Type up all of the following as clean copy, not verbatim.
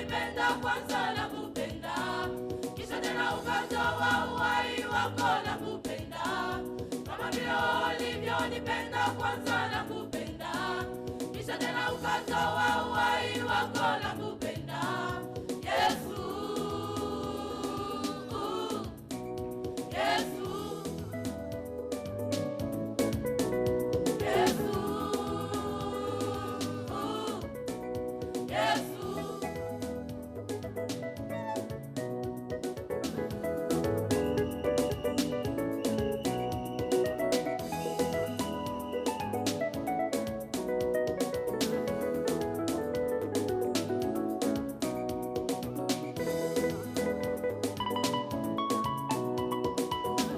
ulivyonipenda kwanza na kupenda, kisha tena ukatoa uhai wako na kupenda, kama vile ulivyonipenda kwanza na kupenda, kisha tena ukatoa uhai wako na kupenda. Yesu, Yesu, Yesu, Yesu.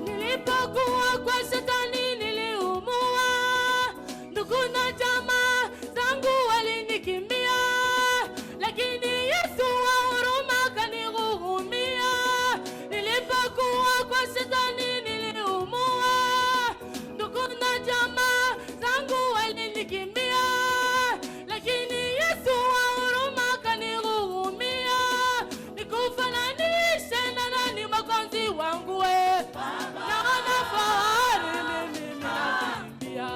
Nilipokuwa kwa Shetani niliumua, ndugu na jamaa zangu walinikimbia, lakini Yesu wa huruma kanihurumia. Nilipokuwa kwa Shetani niliumua, ndugu na jamaa zangu walinikimbia, lakini Yesu wa huruma kanihurumia. Nikufananishe na nani Mwokozi wangu we? Naona fahari mimi ninakimbia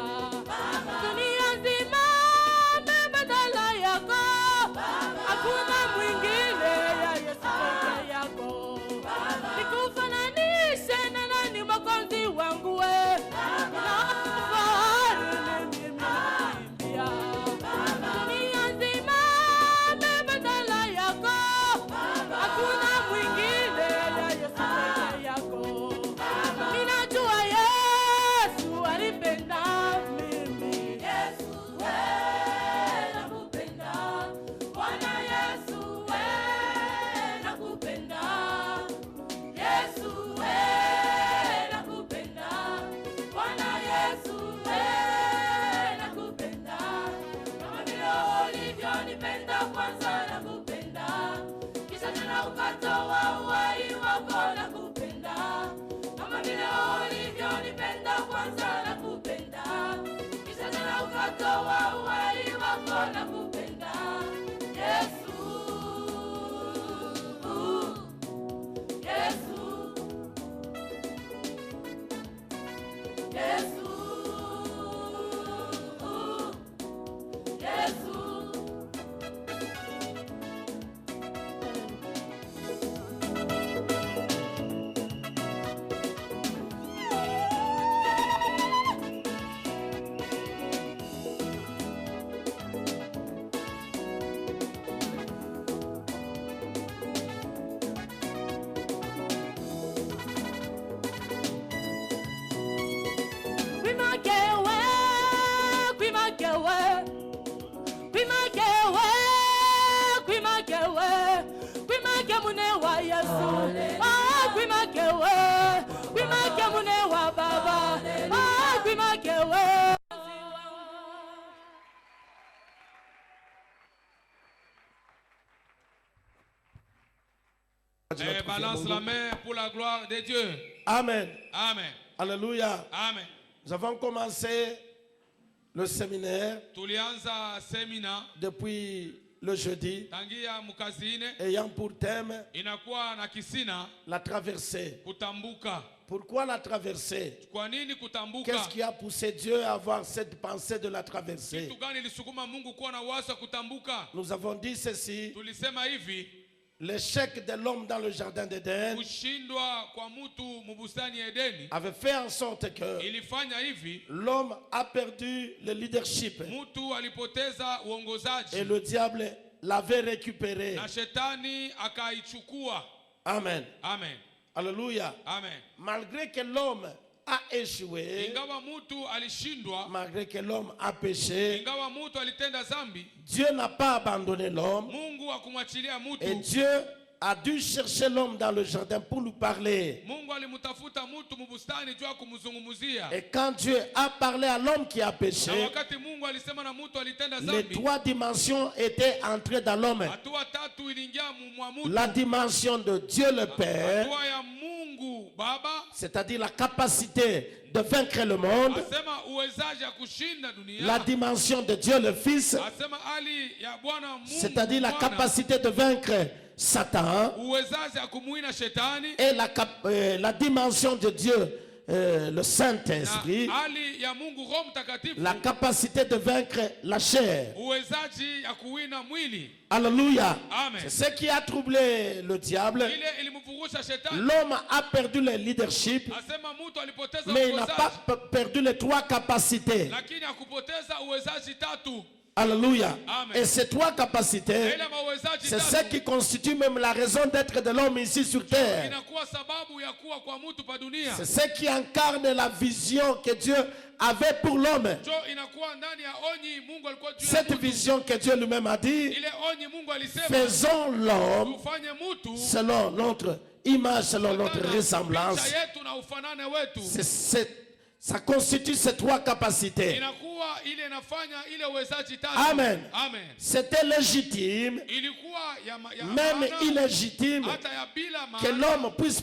dunia nzima badala yako, hakuna mwingine ya Yesu peke yako. Nikufananishe na nani Mwokozi wangu we? Naona fahari mimi ninakimbia dunia nzima badala yako, hakuna mwingine ya Yesu peke yako. Minajua Yesu alipenda mimi. Yesu we nakupenda, Bwana Yesu we nakupenda, Yesu we nakupenda, Bwana Yesu we nakupenda, kama vile ulivyonipenda kwanza nakupenda, kisha tena ukatoa uhai wako nakupenda, kama vile ulivyonipenda kwanza nakupenda, kisha tena ukatoa uhai wako nakupenda. Yesu, Yesu, Yesu, Yesu. Balance la main pour la gloire de Dieu. Amen. Amen. Alléluia. Amen. Nous avons commencé le séminaire Tulianza semina depuis le jeudi, tangia mukazine ayant pour thème inakuwa na kisina la traversée. kutambuka. Pourquoi la traversée? Kwa nini kutambuka? Qu'est-ce qui a poussé Dieu à avoir cette pensée de la traversée? Kitu gani ilisukuma Mungu kuwa na wazo kutambuka? Nous avons dit ceci: Tulisema hivi, l'échec de l'homme dans le jardin d'Éden kushindwa kwa mtu mubustani ya Edeni avait fait en sorte que ilifanya hivi, l'homme a perdu le leadership mtu alipoteza uongozaji et le diable l'avait récupéré. na shetani akaichukua. Amen. Amen. Alléluia. Amen. Malgré que l'homme a échoué, ingawa mtu alishindwa, malgré que l'homme a péché, ingawa mtu alitenda zambi, Dieu n'a pas abandonné l'homme Mungu akumwachilia et mtu. Dieu a dû chercher l'homme dans le jardin pour lui parler. Mungu alimutafuta mtu mubustani juu ya kumzungumzia. Et quand Dieu a parlé à l'homme qui a Na péché, wakati Mungu alisema na mtu alitenda les zambi, trois dimensions étaient entrées dans l'homme. hatua tatu iliingia mwa mtu. La dimension de Dieu le Père, Hatua ya Mungu Mungu Baba, c'est-à-dire la capacité de vaincre le monde, asema uwezaji ya kushinda dunia, la dimension de Dieu le Fils, asema hali ya Bwana Mungu, c'est-à-dire la Bwana, capacité de vaincre Satan, uwezaji ya kumuina shetani, et la dimension de Dieu, le na Saint-Esprit, hali ya Mungu Roho Mtakatifu, la capacité de vaincre la chair. uwezaji ya kuwina mwili. Alléluia. Amen. C'est ce qui a troublé le diable. Ile ilimvurusha shetani. L'homme a perdu le leadership, Asema mtu alipoteza mais il n'a uwezaji, pas perdu les trois capacités. lakini hakupoteza uwezaji tatu. Alléluia. Amen. Et ces trois capacités, Ile mawezaji c'est ce tatu qui constitue même la raison d'être de l'homme ici sur terre. inakuwa sababu ya kuwa kwa mtu pa dunia. C'est ce qui incarne la vision que Dieu avait pour l'homme. Jo inakuwa ndani ya onyi Mungu alikuwa juu ya Cette mtu. vision que Dieu lui-même a dit, Ile onyi Mungu alisema faisons l'homme tufanye mtu selon notre image, selon notre kutokana na ressemblance. picha yetu na ufanane wetu. Ça constitue ces trois capacités. Inakuwa ile inafanya ile uwezaji tatu. Amen. Amen. C'était légitime, Ilikuwa ya même maana, illégitime, hata ya bila que maana. l'homme puisse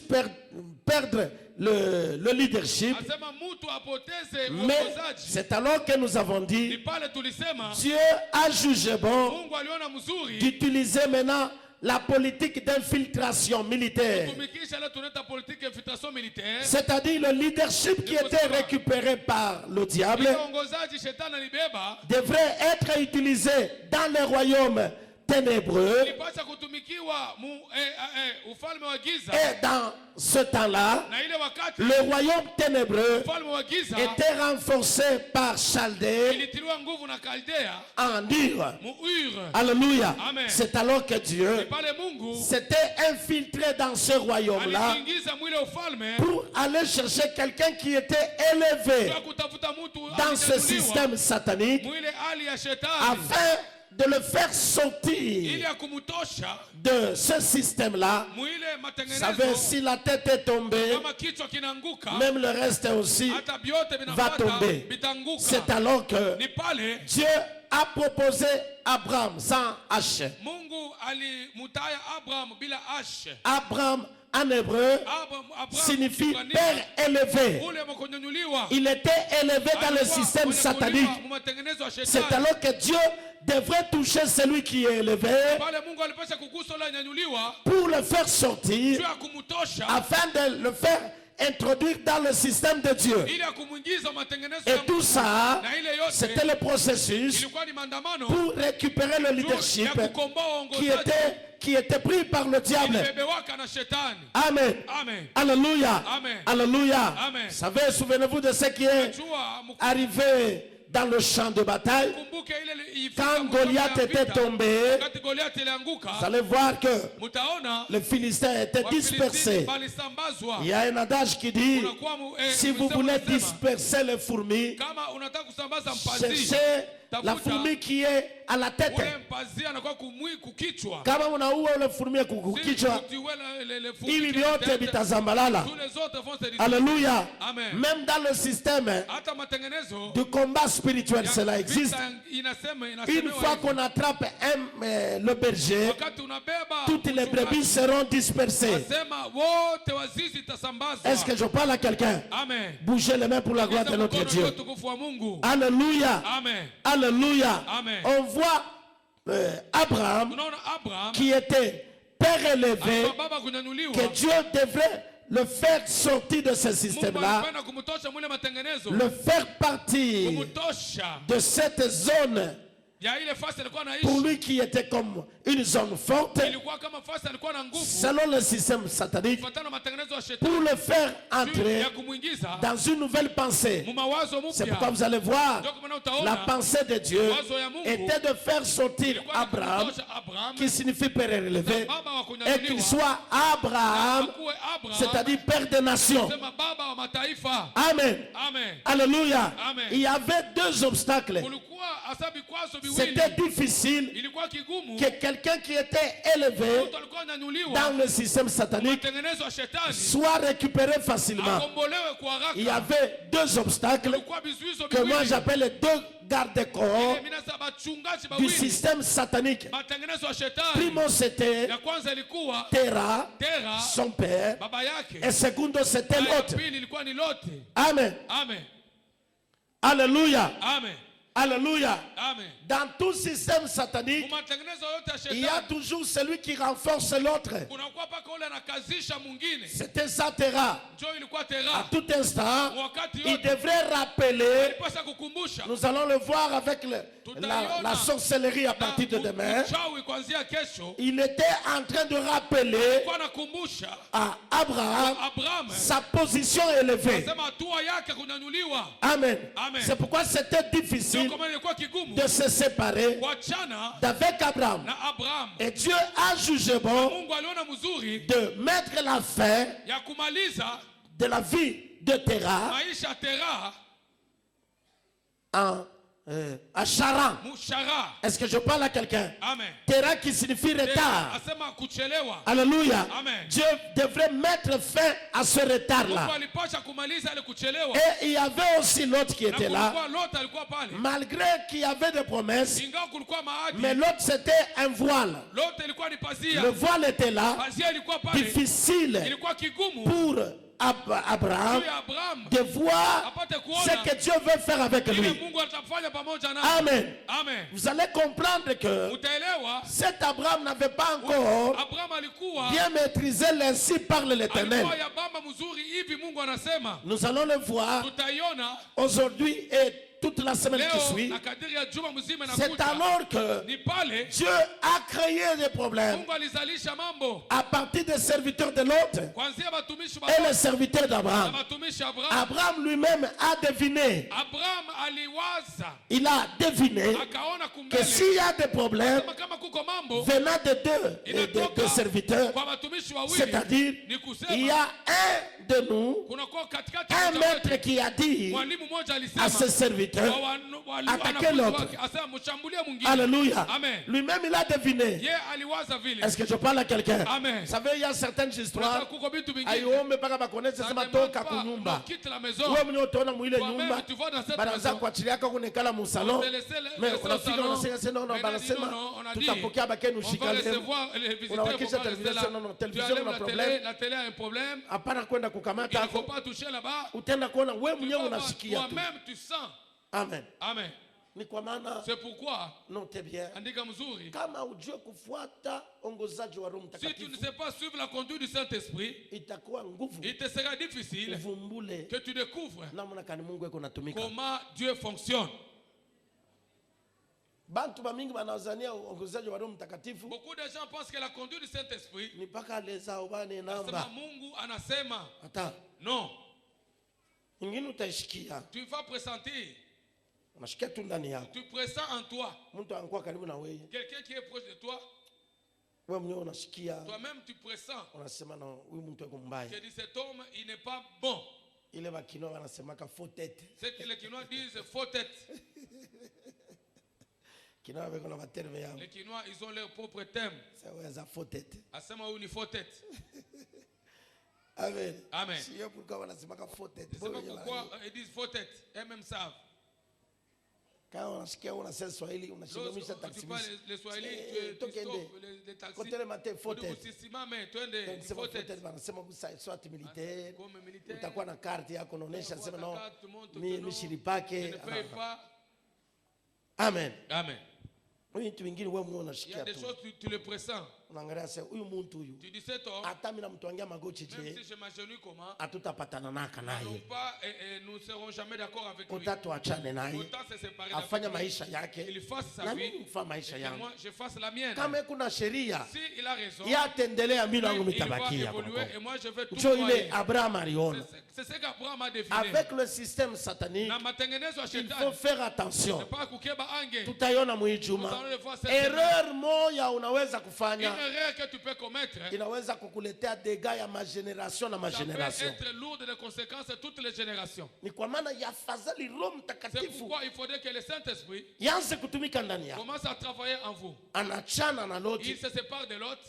perdre le leadership. Asema mtu apoteze Mais uongozaji. c'est alors que nous avons Ni dit, pale tulisema Dieu a jugé bon Mungu aliona mzuri d'utiliser maintenant la politique d'infiltration militaire. kutumikisha ile tunaita politique infiltration militaire. C'est-à-dire le leadership qui était récupéré par le diable Ile uongozaji shetani alibeba devrait être utilisé dans les royaumes ténébreux. ilipaswa kutumikiwa ufalme wa giza, Et dans ce temps-là, na ile wakati le royaume ténébreux ufalme wa giza était renforcé par Chaldée ilitiliwa nguvu na Kaldea en Ur. Muur. Alléluia. Amen. C'est alors que Ni Dieu pale Mungu s'était infiltré dans ce royaume-là aliingiza mwile ufalme pour aller chercher quelqu'un qui était élevé kwa kutafuta mtu dans ce aliyechaguliwa, système satanique mwile hali ya shetani afin de le faire ili sortir ya kumtosha de ce système-là. mwile Vous savez, matengenezo. si la tête est tombée, Kama kichwa kinaanguka, même le reste aussi hata vyote va vinapata tomber. vitanguka. C'est alors que Ni pale Dieu a proposé Abraham sans H. Mungu alimutaya Abraham bila ashe. Abraham en hébreu Abraham signifie Kibrania, père élevé. ule mkunyanyuliwa. Il était élevé dans le Alikuwa système mwenye satanique. kuliwa mu matengenezo ya C'est shetani. alors que Dieu devrait toucher celui qui est élevé Pale Mungu alipasha kugusa ule anyanyuliwa pour le faire juu sortir ya kumtosha afin de le faire introduire dans le système de Dieu. ili ya kumwingiza matengenezo Et ya tout Mungu. ça, Na ile yote c'était le processus ilikuwa ni maandamano pour récupérer le juu leadership ya kukomboa qui uongozaji était pris par le diable. ilibebewaka na shetani. Amen. Amen. Alléluia. Amen. Alléluia. Amen. Vous savez, souvenez-vous de ce qui est Jua arrivé dans le champ de bataille. mkumbuke ile ifika Quand mkono Goliath ya était vita. tombé, Wakati Goliath vous ilianguka, allez voir que mtaona les Philistins étaient Wafilistini dispersés. walisambazwa. Il y a un adage qui dit, Unakuwa si vous msemo voulez unasema, disperser les fourmis, kama unataka kusambaza mpazi, cherchez la tafuta fourmi qui est à la tête. ule mpazi anakuwa kukichwa. Kama unaua ule fourmi Si kukichwa, utiwe le fuki ili kile vyote tete, vitazambalala. tous les autres vont se distraire. Alléluia. Amen. Même dans le système Hata matengenezo du combat spirituel, ya cela vita existe. inasemewa Une fois hivi. qu'on attrape le berger, Wakati unabeba toutes les brebis seront dispersées. nasema wote wazizi itasambazwa. Est-ce que je parle à quelqu'un? Amen. Bougez les mains pour la gloire de Ingiza notre mkono Dieu. juu utukufu wa Mungu. Alléluia. Amen. Alléluia. Amen. On voit Abraham Tunaona Abraham qui était père élevé, alikuwa baba kunyanyuliwa. que Dieu devrait le faire sortir de ce Mungu système-là, alipenda kumtosha mwile matengenezo, le faire partir kumtosha de cette zone ya ile fasi alikuwa pour anaishi. lui qui était comme une zone forte, Ilikuwa kama fasi alikuwa na nguvu selon le système satanique, kufuatana na matengenezo ya pour shetani le faire juu entrer ya kumwingiza dans une nouvelle pensée. mu mawazo C'est pourquoi mpya. vous allez voir, Ndio kwa maana la utaona pensée de Dieu wazo ya Mungu était de faire sortir ilikuwa ni Abraham, kumtosha Abraham, qui signifie père élevé, baba wa et qu'il kunyanyuliwa, soit Abraham, akuwe Abraham, c'est-à-dire père des nations. sema baba wa mataifa. Amen. Amen. Alléluia. Amen. Il y avait deux obstacles. Kulikuwa hasa vikwazo viwili. C'était difficile Ilikuwa ilikuwa kigumu, que quelqu'un qui était élevé mtu alikuwa ananyuliwa dans le système satanique matengenezo ya shetani soit récupéré facilement. akombolewe kwa haraka. Il y avait deux obstacles Kulikuwa vizuizo que moi viwili. j'appelle les deux gardes-corps Mimi nasema bachungaji du bawili système satanique. matengenezo ya shetani. Primo, c'était Ya kwanza ilikuwa Terah, Tera, son père, baba yake, et secondo, c'était na ya l'autre. pili ilikuwa ni Lote. Amen. Amen. Alléluia. Amen. Alléluia. Amen. Dans tout système satanique, Matengenezo yote ya il y a shetani toujours celui qui renforce l'autre. kunakuwa paka ule anakazisha mwingine. C'était ça, Terah. Njoo ilikuwa À Tera. tout instant, Wakati il yote devrait rappeler. alipasa kukumbusha. Nous allons le voir avec la sorcellerie à partir de demain. Uchawi kuanzia kesho. Il était en train de rappeler Kwa nakumbusha à Abraham Abraham sa position élevée. sema hatua yake kunyanyuliwa. Amen. Amen. C'est pourquoi c'était Sio difficile kama ilikuwa kigumu de se séparer kuachana d'avec Abraham. na Abraham. Et Dieu a jugé bon Mungu aliona mzuri de mettre la fin ya kumaliza de la vie de Terah maisha ya Tera à Charan. Mushara. Est-ce que je parle à quelqu'un? Amen. Terah qui signifie Tera retard. asema kuchelewa. Alléluia. Amen. Dieu devrait mettre fin à ce Mungu retard-là. alipasha kumaliza ile kuchelewa. Et il y avait aussi l'autre qui Na était là. kulikuwa Lot alikuwa pale. Malgré qu'il y avait des promesses, Ingawa kulikuwa maadi. mais l'autre c'était un voile. Lot ilikuwa ni pazia. Le voile était là, Pazia ilikuwa pale. difficile Ilikuwa kigumu pour Abraham juu ya Abraham de voir apate ce kuona que Dieu veut faire avec ile lui. Mungu atafanya pamoja naye. Amen. Amen. Vous allez comprendre que Utaelewa cet Abraham n'avait pas encore Abraham alikuwa bien maîtrisé l'ainsi parle l'Éternel. alikuwa ya bamba mzuri hivi Mungu anasema. Nous allons le voir Tutaiona aujourd'hui et toute la semaine qui leo suit. na kadiri ya juma mzima C'est inakuja. alors que Ni pale Dieu a créé des problèmes Mungu alizalisha mambo à partir des serviteurs de l'autre kuanzia watumishi wa et les serviteurs na d'Abraham. watumishi wa Abraham. Abraham lui-même a deviné, Abraham aliwaza il a deviné akaona que kumbele s'il y a des problèmes kama kuko mambo venant de deux serviteurs, kwa watumishi wawili, c'est-à-dire ni il y kusema a un de nous, kunakuwa katikati un ya maître qui a dit mwalimu mmoja à alisema ses serviteurs, attaquez l'autre. asema mshambulie mwingine. Alléluia. Amen. Lui-même il a deviné. Ye aliwaza vile. Est-ce que je parle à quelqu'un? Amen. Vous savez, il y a certaines histoires. Unataka kuko vitu vingine. Aiombe mpaka bakoneze Ça sema demande toka pas, kunyumba. on quitte la maison. Wewe mwenyewe utaona mwile Toi-même, nyumba. tu vas dans cette Banaanza maison. kuachilia kwa kunekala mu salon. On te laisse Mais laisser au unafika salon. unasema sema non Mais banasema non, on a dit, tutapokea bakeni on va ushika leo. recevoir les visiteurs, Unawakisha on va rester television là. non non Tu television enlèves na la télé, problème. la télé a un problème. Hapana kwenda Il kukamata ne faut hapo. pas toucher là-bas. Utaenda kuona wewe Tu mwenyewe vas voir, unashikia tu. toi-même tu sens. Amen. Amen. Ni kwa maana C'est pourquoi note bien. andika mzuri. Kama ujue kufuata ongozaji wa Roho Si tu ne Mtakatifu sais pas suivre la conduite du Saint-Esprit, itakuwa nguvu il te sera difficile uvumbule que tu découvres namna kani Mungu eko natumika. comment Dieu fonctionne. Bantu bamingi banazania ongozaji wa Roho Mtakatifu Beaucoup de gens pensent que la conduite du Saint-Esprit, ni paka leza ubane sema namba. Mungu anasema. Hata Non, ingine utaishikia. tu vas pressentir. Unashikia tu ndani yako. Tu pressens en toi Mtu anakuwa karibu na wewe. quelqu'un qui est proche de toi. Wewe mwenyewe unashikia. Toi-même, tu pressens. Unasema na huyu mtu eko mbaya. Tu dis cet homme, il n'est pas bon. Ile bakino wanasemaka faux tête. C'est que les Quinois disent faux tête. Kino wako na materme yao. Les Quinois, ils ont leur propre thème. Sasa wewe za faux tête. Asema huyu ni faux tête. Amen. Amen. Sio pourquoi wanasemaka faux tête. Je ne sais pas pourquoi ils disent faux tête. Eux-mêmes savent. Quand unasikia unasema Swahili unashindamisha Lorsque taxi. tu parles les Swahili, tu stoppes les taxis. Côté le matin faux Tu tête. dis usisimame, twende Sema faux faux tête. tête wanasema soit militaire. Comme militaire. Utakuwa na carte yako unaonesha Utakuwa sema na no. carte, tu montres Mimi que non, mishiripake. je ne paye pas. Amen. Amen. Vitu vingine wewe mwenyewe Il y a unashikia des tu. choses, tu le pressens. Unaangalia sasa huyu mtu huyu. Tu dis cet homme, Hata mimi namtwangia magoti même je. si je m'agenouille comment, Hatutapatana naka nous naye. nous ne serons jamais d'accord avec lui. Utatuachane naye. Autant se séparer Afanya d'avec lui, maisha yake. qu'il fasse sa Na vie, mimi mfa maisha et que yangu. moi je fasse la mienne. Kama kuna sheria Si il a raison, yatendelea mimi nangu lui, il va mitabakia évoluer et moi je vais tout njo ile croire. Abraham aliona. C'est ce qu'Abraham a défini. Avec le système satanique, Na matengenezo ya il faut shetani, faire attention. c'est pas kukeba ange. Tutaiona muijuma. Nous allons le voir cette Erreur moya unaweza Une kufanya erreur que tu peux commettre inaweza kukuletea dega ya magénération na ça peut magénération. être lourde de conséquences à toutes les générations. Ni kwa maana yafadhali Roho C'est Mtakatifu pourquoi il faudrait que le Saint-Esprit yanze kutumika ndani yako. commence à travailler en vous. Anachana na Il Loti, se sépare de l'autre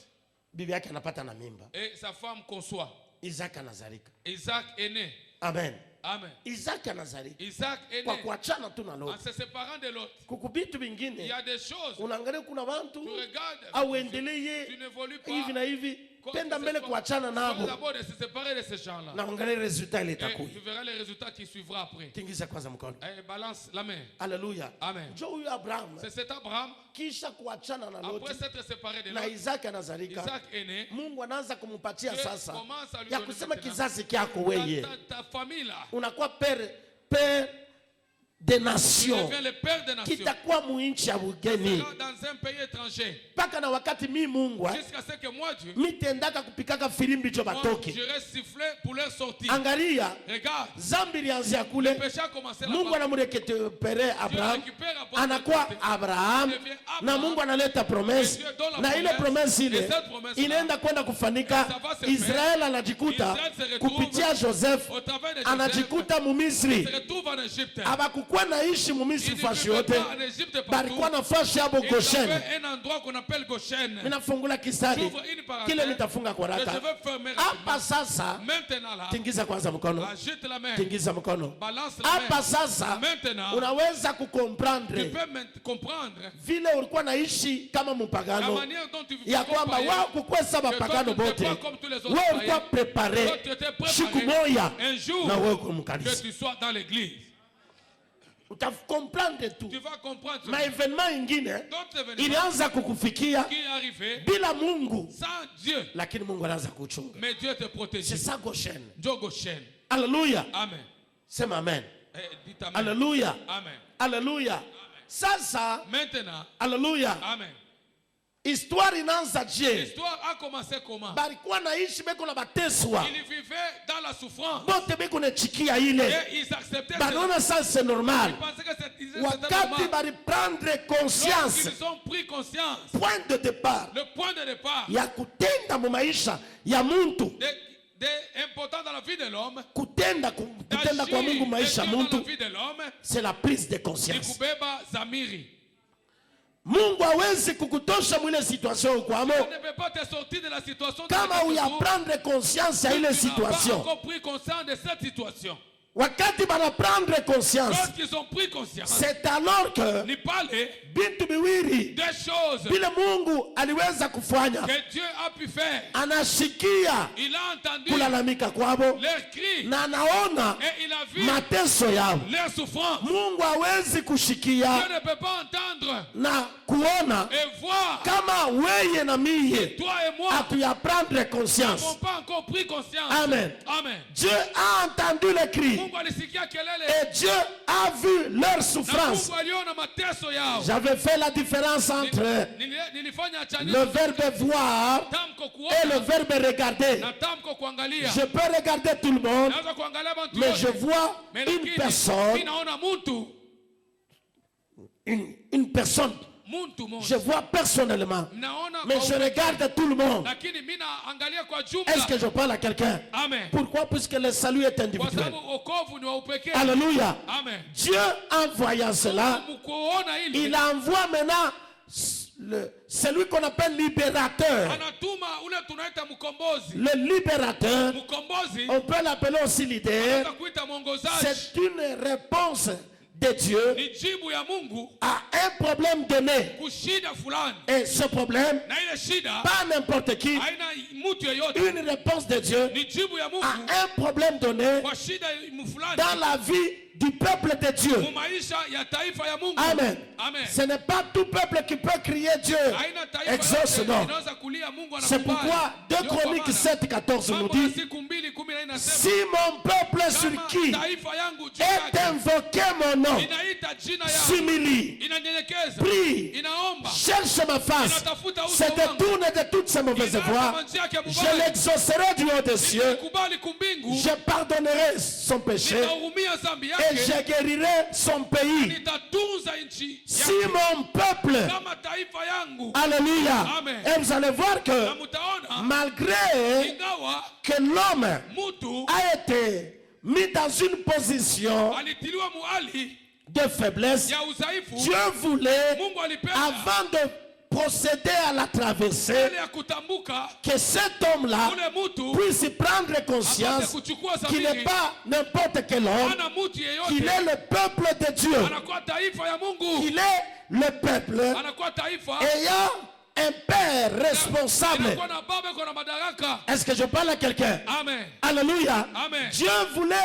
bibi yake anapata na mimba. et sa femme conçoit. Isaac anazalika. Isaac est né. Amen. Amen. Isaac anazalika Isaac est kwa né. kuachana tu na En Loti. se séparant de l'autre, Kukubitu il y vingine a des choses. unaangalia kuna Tu watu regardes. auendelee Tu n'évolues pas. hivi na hivi, Comme tenda ce mbele soit- kuachana Comme nabo d'abord de se séparer de ces gens-là. na angalia resultat ile Et itakuja. tu verras les résultats qui suivra après. Tingiza kwanza mkono. Et balance la main. Haleluya. Amen. Jo huyu Abraham C'est cet Abraham, kisha kuachana na Loti après s'être séparé de na l'autre, Isaac anazalika, Isaac est né. Mungu anaanza kumupatia Dieu sasa commence à lui ya donner kusema maintenant. kizazi kyako weye Ta famille là, unakuwa père des tu nations, deviens le père des nations. kitakuwa muinchi ya Tu bugeni seras dans un pays étranger. mpaka na wakati mi Mungu Jusqu'à ce que moi, Dieu, mitendaka kupikaka filimbi cho moi, batoke. je reste sifflé pour leur sortir. Angalia Regarde, zambi ilianzia le kule, péché a commencé Mungu là-bas. anamureketepere Abraham, récupère Abraham, anakuwa Abraham devient Abraham, na Mungu analeta promesse, et Dieu donne la na ile promesse, promesse et ile cette promesse inaenda kwenda kufanika. ça va se faire. Israeli anajikuta Israël se retrouve kupitia Joseph, au travers de Joseph, anajikuta il Mumisri. se retrouve en Égypte. Abakukuwa naishi Il Mumisri ne fashi vivait yote, pas en Égypte partout. balikuwa na fashi yabo Il Goshen. avait un endroit qu'on appelle Goshen. Minafungula kisari J'ouvre une parenthèse. kile nitafunga kwa Que je raka veux fermer hapa rapidement. sasa. Maintenant là, Tingiza kwanza mkono, agite la main, tingiza mkono. balance la Hapa main. sasa Maintenant, unaweza tu kukomprendre peux comprendre vile ulikuwa naishi kama la mpagano, manière dont tu vivais ya kwamba comme wao païen. kukwesa bapagano toi, tu bote, n'étais pas comme tous les autres wewe ulikuwa païens. prepare Toi, tu étais préparé. siku moya Un jour, na wewe que kumkanisa, tu sois dans l'église, utakomprendre tu tu vas comprendre ce maevenema ingine d'autres événements ilianza kukufikia qui est arrivé bila Mungu, sans Dieu. lakini Mungu anaanza kuchunga. Mais Dieu te protège. C'est ça Goshen. Dieu Goshen. Haleluya, Amen. sema amen. Eh, dites amen. Haleluya, Amen. haleluya. Sasa Maintenant, haleluya, amen. histoire inaanza je, L'histoire a commencé comment? balikuwa naishi beko na bateswa Ils vivaient dans la souffrance. bote beko nechikia ile, Et ils acceptaient cela. banaona ça c'est Ils normal. pensaient que c'était Wakati normal. baliprendre conscience, Lorsqu'ils ont pris conscience, point de départ le point de départ ya kutenda mu maisha ya muntu, important dans la vie de l'homme, kutenda kwa Mungu maisha ya dans la muntu, vie de l'homme, c'est la prise de ni conscience. kubeba zamiri. Mungu hawezi kukutosha mwile situation On ukwamo ne peut pas te sortir de la situation dans kama laquelle tu trouves. uyaprendre conscience ya ile Tu n'as pas situation. encore pris conscience de cette situation. Wakati banaprendre conscience, Lorsqu'ils ont pris conscience, c'est alors que ni parler bintu biwili des choses vile Mungu aliweza kufanya, que Dieu a pu faire. anashikia Il a entendu kulalamika kwabo leurs cris na anaona et il a vu mateso yao. leurs souffrances. Mungu hawezi Dieu kushikia ne peut pas entendre na kuona et voir kama weye na miye toi et moi hatuyaprendre n'avons conscience. pas encore pris conscience. Amen. Amen. Dieu a entendu les cris Mungu alisikia kelele et Dieu a vu leur na souffrance. Mungu aliona mateso yao. J'avais fait la différence entre Nilifanya le verbe voir tamko et le kuona verbe regarder. na tamko kuangalia. Je peux regarder tout le monde, Naweza kuangalia watu mais je wote. vois Mais une lakini, personne, mimi naona muntu une personne. muntu Je moja. vois personnellement, Naona mais kwa je upekee. regarde tout le monde. Lakini mimi naangalia kwa Est-ce jumla. que je parle à quelqu'un? Amen. Pourquoi? Puisque le salut est Kwa individuel. sababu wokovu ni wa upekee. Alléluia. Amen. Dieu, en voyant cela, Mkuona hili. il envoie maintenant celui qu'on appelle libérateur. Anatuma ule tunaita mkombozi. Le libérateur, Mkombozi on peut l'appeler aussi leader. anaweza kuita mwongozaji. C'est une réponse de Dieu Ni jibu ya Mungu à un problème donné. kushida fulani. Et ce problème, Na ile shida pas n'importe qui, haina mtu yeyote. une réponse de Dieu Ni jibu ya Mungu à un problème donné kwa shida fulani dans la vie du peuple de Dieu. mu maisha ya taifa ya Mungu. Amen. Amen. Ce n'est pas tout peuple qui peut crier Dieu. Haina taifa Exauce, yote non. inaweza kulia Mungu C'est anakubali. pourquoi 2 Ndio kwa Chroniques maana 7, 14 nous Mambo dit ya siku 2:14 si mon peuple sur kama qui taifa yangu juu est yake invoqué mon nom inaita jina yangu, s'humilie, inanyenyekeza, prie, inaomba, cherche ma face, inatafuta uso se wangu, détourne de toutes ces mauvaises inaacha voies, manjia yake je mubaya, l'exaucerai du haut des cieux, nikubali kumbingu, je pardonnerai son péché nitahurumia dhambi et yake, je guérirai son pays. nitatunza nchi Si yake mon peuple, kama taifa yangu. alléluia, Amen. et vous allez voir Na que mutaona malgré ingawa que l'homme mtu a été mis dans une position alitiliwa muhali de faiblesse, ya udhaifu, Dieu voulait, Mungu alipenda avant de procéder à la traversée, mbele ya kutambuka que cet homme-là ule mtu puisse prendre apate conscience kuchukua qu'il n'est dhamiri, pas n'importe quel homme, hana mtu qu'il yeyote, est le peuple de Dieu, anakuwa taifa ya Mungu, qu'il est le peuple anakuwa taifa ayant un père responsable. inakuwa na baba iko na madaraka. Est-ce que je parle à quelqu'un? Amen. Alléluia. Amen. Dieu voulait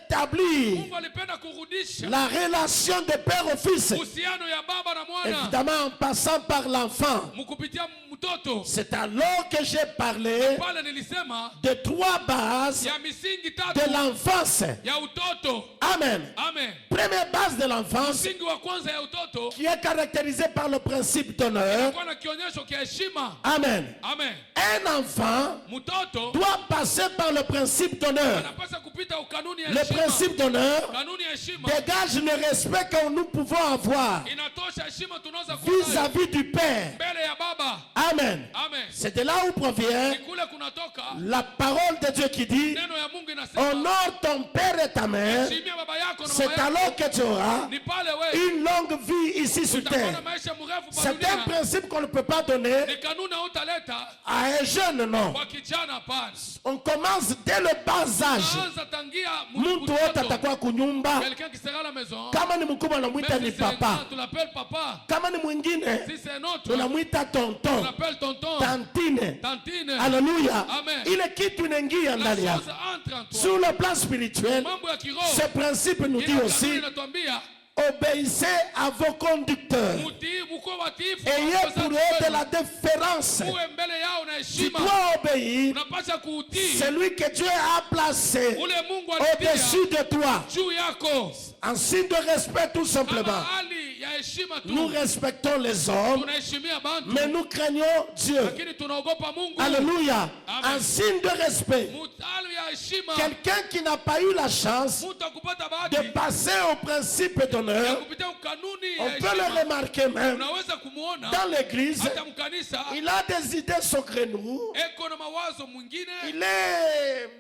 rétablir Mungu alipenda kurudisha la relation de père au fils, uhusiano ya baba na mwana évidemment en passant par l'enfant. mkupitia mtoto. C'est alors que j'ai parlé Pale nilisema de trois bases ya misingi de tatu l'enfance. ya utoto. Amen. Amen. Première base de l'enfance Msingi wa kwanza ya utoto qui est caractérisée par le principe d'honneur. kwa na kionyesho kia heshima. Amen. Amen. Un enfant Mtoto doit passer par le principe d'honneur. anapaswa kupita ukanuni ya Le heshima. principe d'honneur Kanuni ya heshima dégage le respect que nous pouvons avoir inatosha heshima tunaweza kuwa nayo vis-à-vis du Père. mbele ya baba. Amen. Amen. C'est de là où provient Ni kule kunatoka la parole de Dieu qui dit neno ya Mungu inasema honore ton père et ta mère. heshimia baba yako na C'est mama yako. alors que tu auras Ni pale wewe une longue vie ici sur utakuwa na terre. maisha mrefu pa C'est un dunia. principe qu'on ne peut pas donner Ni kanuni hautaleta à un jeune, non. kwa kijana hapana. On commence dès le bas âge. Anza tangia Mtu wote atakuwa kunyumba. quelqu'un qui sera à la maison. Kama ni mkubwa unamwita Même ni si c'est un papa. grand, tu l'appelles papa. Kama ni mwingine Si c'est un autre, tunamwita tu tonton, l'appelles tonton, tantine. tantine. Alléluia. Amen. Ile kitu inaingia La ndani yako. chose entre en toi. Sur le plan spirituel, Mambo ya kiroho. ce principe nous dit Ile kanuni aussi inatuambia obéissez à vos conducteurs. mutii, mkuwe watiifu. Ayez pour eux de la déférence. Uwe mbele yao na Tu heshima. dois obéir Unapaswa kuutii celui que Dieu a placé ule Mungu alitia au-dessus de toi. juu yako. En signe de respect tout Kama simplement. hali ya heshima Nous tu. respectons les hommes, Tunaheshimia bantu. mais nous craignons Dieu. Lakini tunaogopa Mungu. Alléluia. Amen. En signe de respect. Hali ya heshima. Quelqu'un qui n'a pas eu la chance Mtu akupata de bahati passer au principe ya d'honneur, kupitia kanuni on ya peut le heshima. remarquer même Unaweza kumuona dans l'église. hata mkanisa Il a des idées saugrenoux. eko na mawazo mwingine, Il est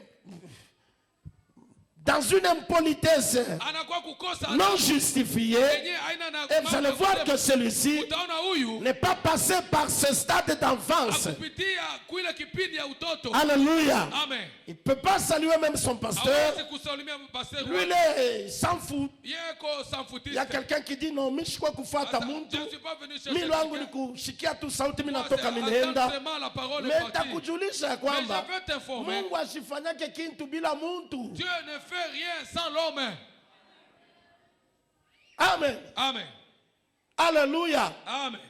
dans une impolitesse anakuwa kukosa non justifiée. yenye aina na Et vous allez voir que celui-ci utaona huyu n'est pas passé par ce stade d'enfance. akupitia kuile kipindi ya utoto. Alléluia. Amen. Il ne peut pas saluer même son pasteur. Hawezi kusalimia pastor. Lui, il s'en fout. Yeko Il y a samfutiste. quelqu'un qui dit non, mimi shikwa kufuata Je muntu. ne suis pas venu chercher Mimi wangu ni quelqu'un. kushikia tu sauti mimi Moi, natoka c'est ninaenda. attendre la parole est Mais partie. nitakujulisha ya Mais kwamba je veux t'informer, Mungu asifanyake kintu bila muntu. Dieu ne fait rien sans l'homme. Amen. Amen. Alléluia. Amen.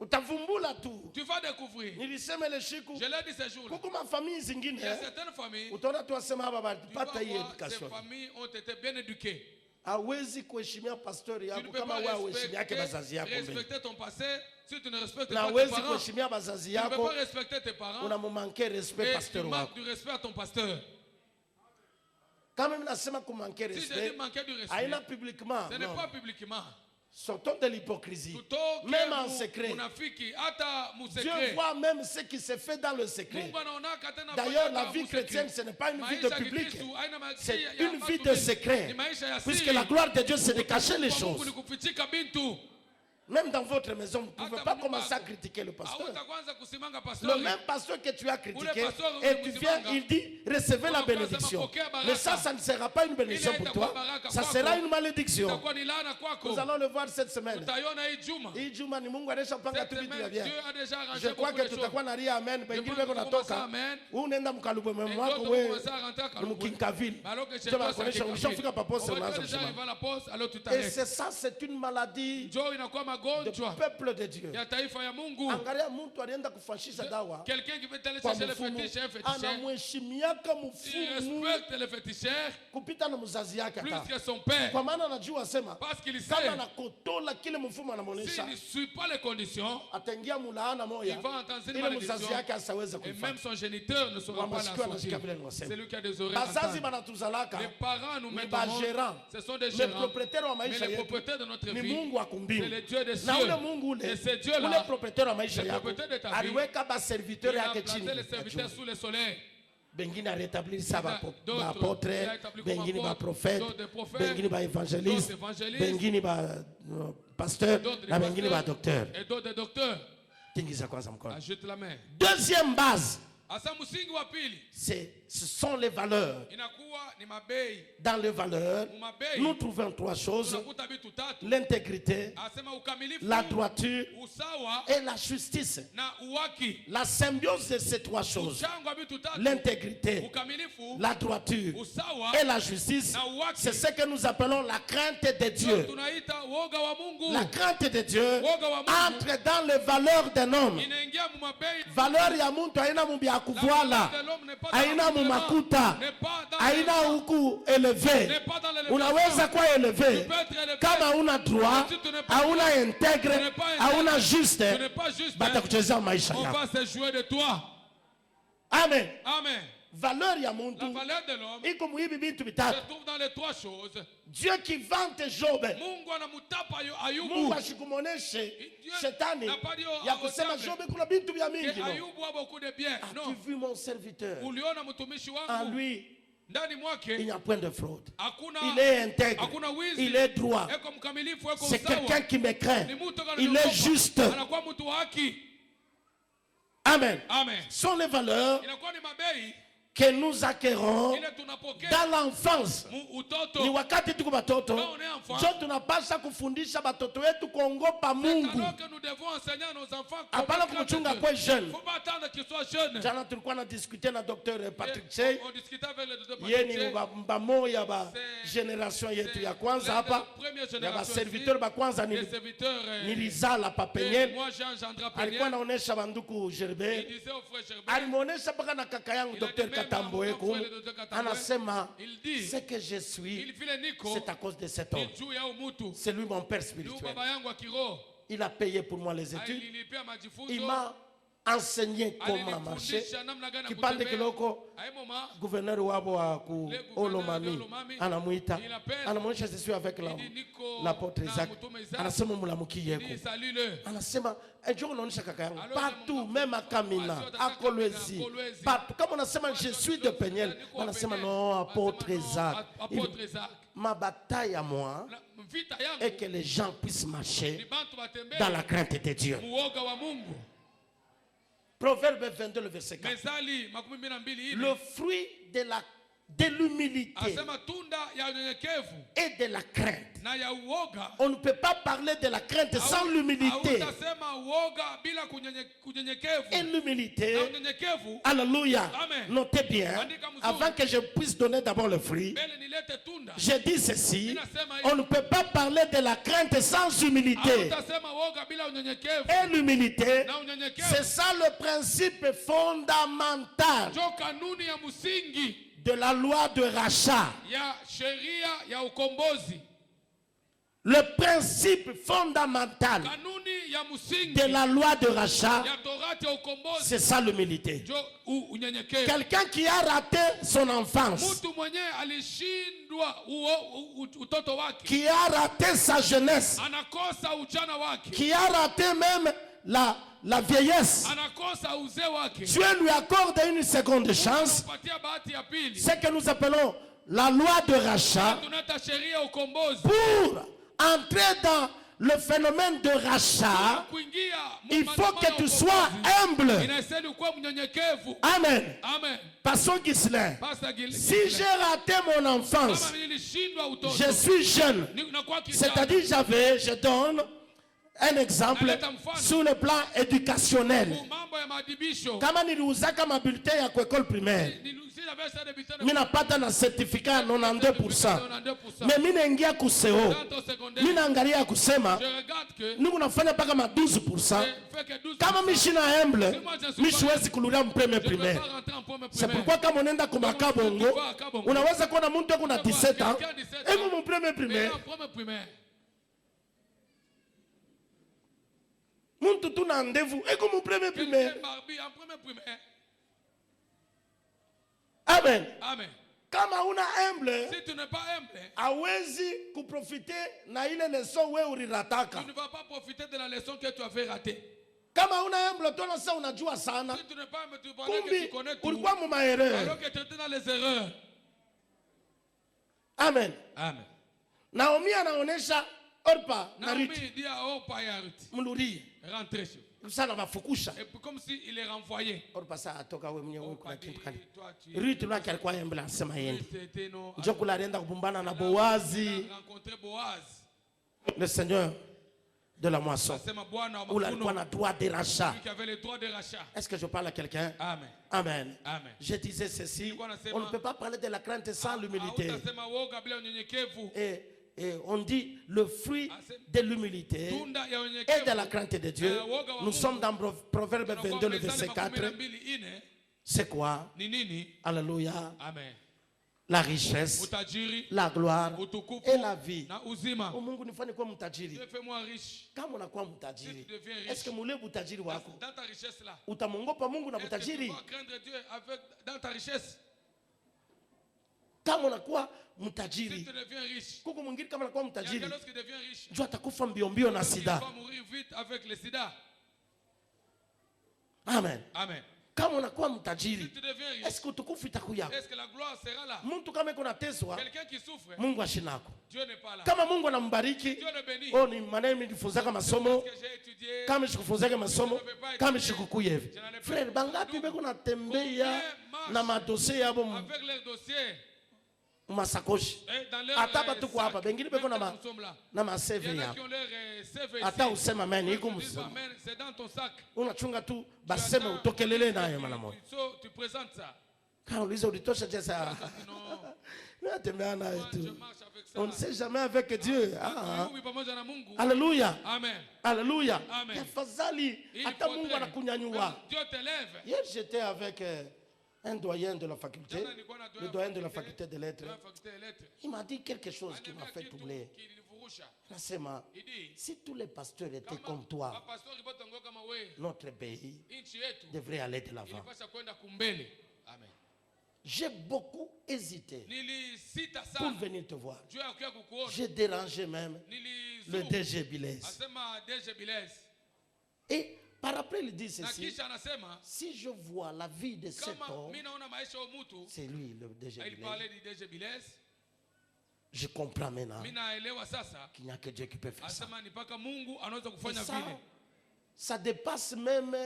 Utavumbula tu. Tu vas découvrir. Nilisema ile siku Je l'ai dit ce jour-là. kuko mafamii zingine Il y a certaines familles, utaona tu wasema hapa tu vas walipata hii voir, ces education. familles ont été bien éduquées. Hawezi kuheshimia pastori Tu ne yako peux kama pas wewe uheshimiake bazazi yako mbele. respecter ton passé si tu ne respectes Na pas tes hawezi parents. kuheshimia bazazi Tu ne peux yako pas respecter tes parents unamumanke respect et tu pasteur manques wako. du respect à ton pasteur. Kama mimi nasema kumanke Si je dis respect, manquer du respect, haina publiquement. ce n'est non. pas publiquement. Sortons de l'hypocrisie. Tutoke Même en secret. munafiki, hata Dieu musekre. voit même ce qui se fait dans le secret. Mungu anaonaka tena D'ailleurs, fanya la kama vie musekre. chrétienne, ce n'est pas une vie de Maisha ya public. Kikristo haina maisha C'est ya une watu vie de wengi. secret. Ni maisha ya Puisque siri. la gloire de Dieu, c'est de cacher les Kwa Mungu choses. ni kufichika bintu. Même dans votre maison, vous ne pouvez Hata pas mnyumba commencer à yako. critiquer le pasteur. Hautakwanza kusimanga Le pastori. même pasteur que tu as critiqué, Ule pasteur et tu viens, ulimsimanga. il dit, recevez la Unakuwa bénédiction. sema, pokea baraka. Mais ça ne sera pas une bénédiction Ile pour itakuwa toi. baraka Ça kwako. sera une malédiction. Itakuwa ni laana kwako. Nous allons le voir cette semaine. Utaiona hii juma. Hii juma ni Mungu alishapanga Cette tu vitu vya semaine, bien. Dieu a déjà arrangé Je crois beaucoup que de choses. tutakuwa na ria amen. Pengine pense beko que natoka. commencer amen. Unaenda mkalubwe Et mwako d'autres we commencer à rentrer à Kalubwe. mukinkaville. Mais alors que chez Ndio toi, c'est wanakuonyesha Kikaville. ulishafika pa poste On va unaanza déjà kusema. arriver à la poste, alors tu Et t'arrêtes. c'est ça, c'est une maladie Njoo inakuwa magonjwa peuple de Dieu. ya taifa ya Mungu. Angalia mtu alienda kufashisha dawa Quelqu'un qui veut aller kwa chercher le mfumu, fétiche, un féticheur, anamheshimiaka il mfumu respecte le féticheur kupita na mzazi yake plus hata. que son père. Kwa maana anajua sema Parce qu'il sait, kama nakotola kile mfumu anamuonesha s'il ne suit pas les conditions, ataingia mulaana il moya va entendre une ile mzazi malédiction. yake asaweza Et kuifanya. même son géniteur ne saura pas la Wamasikio anasikia sortir. vile niwasema. C'est lui qui a des oreilles. Bazazi entendre. banatuzalaka Les parents nous ni mettent au monde. bagérant, Ce sont des les gérants. propriétaires wa Mais maisha les yetu propriétaires de notre ni vie, Mungu wa c'est kumbingu. le Dieu des cieux. Na ule Mungu ule, Et ce ule Dieu-là, propriétaire wa maisha le yako propriétaire de ta vie, aliweka ba serviteur il a yake planté chini. les serviteurs sous le soleil. Bengine arétablir ça ba D'autres, il apôtre, a établi comme bengine ba apôtre, prophète, d'autres des prophètes, bengine ba évangéliste, d'autres évangélistes, bengine ba pasteur, D'autres des na bengine ba pasteurs docteur. et d'autres des docteurs. Tingiza kwanza mkono. Agite la main. Deuxième base, Asa msingi wa pili ce sont les valeurs. inakuwa ni mabei. Dans les valeurs, Mabei nous trouvons trois choses: tunakuta vitu tatu. l'intégrité, Asema ukamilifu, la droiture usawa et la justice. na uwaki. La symbiose de ces trois choses, Mchango wa vitu tatu, l'intégrité, ukamilifu, la droiture usawa et la justice, na uwaki, c'est ce que nous appelons la crainte de Dieu. tunaita woga wa Mungu. La crainte de Dieu Woga wa Mungu entre dans les valeurs d'un homme. inaingia mu mabei. Valeur ya muntu haina mumbi ya kuvuala, haina mu makuta, haina huku eleve. Unaweza kuwa eleve kama una droit, hauna integre, hauna juste, batakuchezea maisha On yako. va se jouer de toi. Amen. Amen. Valeur ya La muntu valeur de l'homme iko muhibi bintu se bitatu. trouve dans les trois choses. Dieu qui vante Job, Mungu anamutapa Mungu Ayubu. ashikumoneshe Dieu shetani n'a pas dit au- ya au kusema diable Job kuna bintu vya que mingi. No. Ayubu a beaucoup de biens. As-tu Non. vu mon serviteur? Uliona mtumishi En wangu lui, ndani il mwake n'y a point de fraude. hakuna Il est intègre. hakuna wizi. Il est droit. Eko mkamilifu, eko C'est quelqu'un usawa. qui me craint. Ni mtu kana Il est juste. anakuwa mtu wa haki. Amen. Amen. Ce sont les valeurs Inakuwa ni mabei que nous acquérons ile tunapokea dans l'enfance. mu Ni utoto. wakati tuko batoto, Quand on est enfant, jo tunapasha kufundisha batoto wetu kuongopa Mungu. alors que nous devons enseigner à nos enfants Hapana kumchunga kwa jeune. faut pas attendre qu'ils soient jeunes. Jana tulikuwa na discuter na Dr. Patrick Et Chey. on discutait avec le docteur Ye Patrick ni bamoya ba C'est- generation yetu ya c'est kwanza la hapa première ya ba génération serviteur ici. ba kwanza Les serviteurs. nilizala Et papenyel. moi, Jean-André Alikuwa Peniel, naonesha banduku il Gerbe, disait au frère Germain, alimuonesha mpaka na kaka yangu Il a Dr. dit même Katambo à mon Eko, frère, le Dr. Katambo, anasema il dit, ce que je suis, il vile niko, c'est à cause de cet homme. ni juu ya umutu. C'est lui mon père Ni spirituel. baba yangu wa kiroho. Il a payé pour moi les études. Alinilipia majifunzo. Il m'a enseigné comment marcher. Alinifundisha namna gani ya Kipande kutembea. kiloko Aye mama, gouverneur wabo wa ku Le gouverneur Olomami de Olomami, anamuita, il appelle. anamuonyesha je suis avec il dit niko l'apôtre na Isaac, mtume Isaac. anasema mulamuki Il yeko, dit salue-le. anasema njoo unaonyesha kaka yangu Alors, partout, kama- même à Kamina, Wazio à wataka Kolwezi, Kolwezi. partout. Kama unasema je suis de Peniel, Niko anasema Peniel. non, apôtre Anasema, non, Isaac. apôtre Isaac. Ma bataille à moi Na- vita yangu est que les gens puissent ni marcher bantu batembee dans la crainte de Dieu. muoga wa Mungu. Proverbe 22, le verset 4. Mezali makumi mbili na mbili Le ile fruit de l'humilité asema tunda ya unyenyekevu et de la crainte. na ya uoga. On ne peut pas parler de la crainte sans l'humilité. Hautasema uoga bila unyenyekevu. Et l'humilité, Na unyenyekevu alléluia, Amen. notez bien, Andika mzuri. avant que je puisse donner d'abord le fruit, mbele nilete tunda. je dis ceci, Ninasema hivi. on ne peut pas parler de la crainte sans humilité. Hautasema uoga bila unyenyekevu. Et l'humilité, Na unyenyekevu c'est ça le principe fondamental ndio kanuni ya msingi de la loi de rachat. ya sheria ya ukombozi. Le principe fondamental Kanuni ya msingi de la loi de rachat, ya torati ya ukombozi c'est ça l'humilité. ndio unyenyekevu. Quelqu'un qui a raté son enfance, Mtu mwenyewe alishindwa utoto wake, qui a raté sa jeunesse, anakosa ujana wake, qui a raté même la vieillesse, anakosa uzee wake. Dieu lui accorde une seconde chance, Anampatia bahati ya pili. ce que nous appelons la loi de rachat, Tunaita sheria ya ukombozi. pour entrer dans le phénomène de rachat. Kuingia Il faut que tu sois humble. inastahili kuwa mnyenyekevu. Amen. Amen. Pasteur Ghislain, Pastor si j'ai raté mon enfance, kama nilishindwa utoto, je suis jeune. nakuwa kijana. C'est-à-dire, je donne un exemple sur le plan éducationnel. Mambo ya maadibisho. Kama niliuzaka ma bulletin ya kwa école primaire, j'avais acheté des bulletins de Mimi napata na certificat ya 92%. 92%. Mais mimi naingia kuseo. Quand au secondaire, Mimi naangalia kusema je regarde que niko nafanya paka ma 12%. je fais que 12%. Kama mimi shina humble, mimi siwezi kuludia mpeme Je ne peux primaire. pas rentrer en premier C'est primaire. pourquoi kama unaenda kwa Makabongo, unaweza kuona mtu ako na 17 ans, et mon premier Mais primaire. en premier primaire. Muntu tu na ndevu, eko mon premier primaire. Quelqu'un barbi en premier primaire. Amen. Amen. Kama una humble, Si tu n'es pas humble, hawezi kuprofite na ile leson wewe ulirataka. tu ne vas pas profiter de la leçon que tu avais ratée. Kama una humble, toi sasa unajua sana. Si tu n'es pas humble, tu penses que Kumbi tu connais tout. ulikuwa mu maerreur. Alors que tu étais dans les erreurs. Amen. Amen. Naomi anaonesha Orpa na Naomi Ruth dit à Orpa et à Ruth, mlurudi. rentrez chez vous. Sana bafukusha. Et puis comme s'il est renvoyé. Orpa saa atoka wewe mwenyewe Orpa kuna dit, kitu kali. toi tu Ruth lake alikuwa humble anasema yende. c'était non. Njoo kula alienda kubumbana na Boazi, Rencontrer Boaz. le seigneur de la moisson. C'est ma Bwana wa Où alikuwa mavuno. na droit de rachat. Lui qui avait le droit de rachat. Est-ce que je parle à quelqu'un? Amen. Amen. Amen. Je disais ceci. Nilikuwa nasema- On ne peut pas parler de la crainte sans l'humilité. Hautasema woga bila unyenyekevu. Et on dit le fruit de l'humilité Tunda ya et unyenyekevu. de la crainte de Dieu. Nous sommes dans Proverbe 22, le verset 4. C'est quoi? Ni nini? Alléluia. Amen. La richesse, Utajiri, la gloire utukufu et la vie. na uzima. Oh, Mungu nifanye kuwa mtajiri. Dieu fais-moi riche. Kama unakuwa Si mtajiri, tu deviens riche, est-ce que mule utajiri wako dans ta richesse là, utamongopa Mungu na est-ce que tu mtajiri? vas craindre Dieu avec, dans ta richesse? Kama unakuwa Si mtajiri, tu deviens riche, kuku mwingine kama unakuwa il y a mtajiri, quelqu'un qui devient riche. jua atakufa mbio mbio na Il sida. va mourir vite avec le sida. Amen. Amen. Kama unakuwa Si mtajiri, tu deviens riche, est-ce que utukufu itakuya? est-ce que la gloire sera là? Mtu kama iko nateswa, Quelqu'un qui souffre, Mungu ashinako. Dieu n'est pas là. Kama Mungu anambariki, Dieu le bénit. oh ni maneno nilifunzaka masomo, Parce que j'ai étudié. kama sikufunzaka masomo, kama sikukuya hivi. Frère, bangapi beko natembea na madosie yabo Avec leurs dossiers. masakoshi. Et dans leur Hata hapa tuko hapa, bengine beko na nous sommes là. na Il y maseve en a yao. qui ont leur CV Hata ici. usema amen, iko Ils disent msomo. amen, c'est dans ton sac. Unachunga tu baseme utokelele nayo mara moja. So, tu présentes ça. Kama ulizo ulitosha jesa. Non, Natembea nayo moi, je tu. marche avec ça. On ne sait jamais avec Dieu. Ah. Oui, pamoja na Mungu. Alléluia. Amen. Alléluia. Amen. Tafadhali Il hata faudrait- Mungu anakunyanyua. Dieu t'élève. Hier j'étais avec un doyen de la faculté, Jana nilikuwa na le doyen de la faculté de lettres. de la faculté des lettres. Il m'a dit quelque chose qui m'a Ananiambia fait kitu troubler. kilivurusha. Nasema, Il dit, si tous les pasteurs étaient kama comme toi, mapastori wote wangekuwa kama wewe, notre pays nchi yetu devrait aller de l'avant. ilipaswa kwenda kumbele. Amen. J'ai beaucoup hésité Nilisita pour sana venir te voir. juu ya kuja kukuona. J'ai dérangé même le Nilizu DG Bilez. asema DG Bilez. Et par après, il dit Na ceci, kisha anasema si je vois la vie de cet kama homme, mimi naona maisha ya mtu, c'est lui le DG il Bilez, parlait du DG Bilez. je comprends maintenant Mimi naelewa sasa, qu'il n'y a que Dieu qui peut faire ça. asema ni mpaka Mungu anaweza Et kufanya ça, vile. ça dépasse même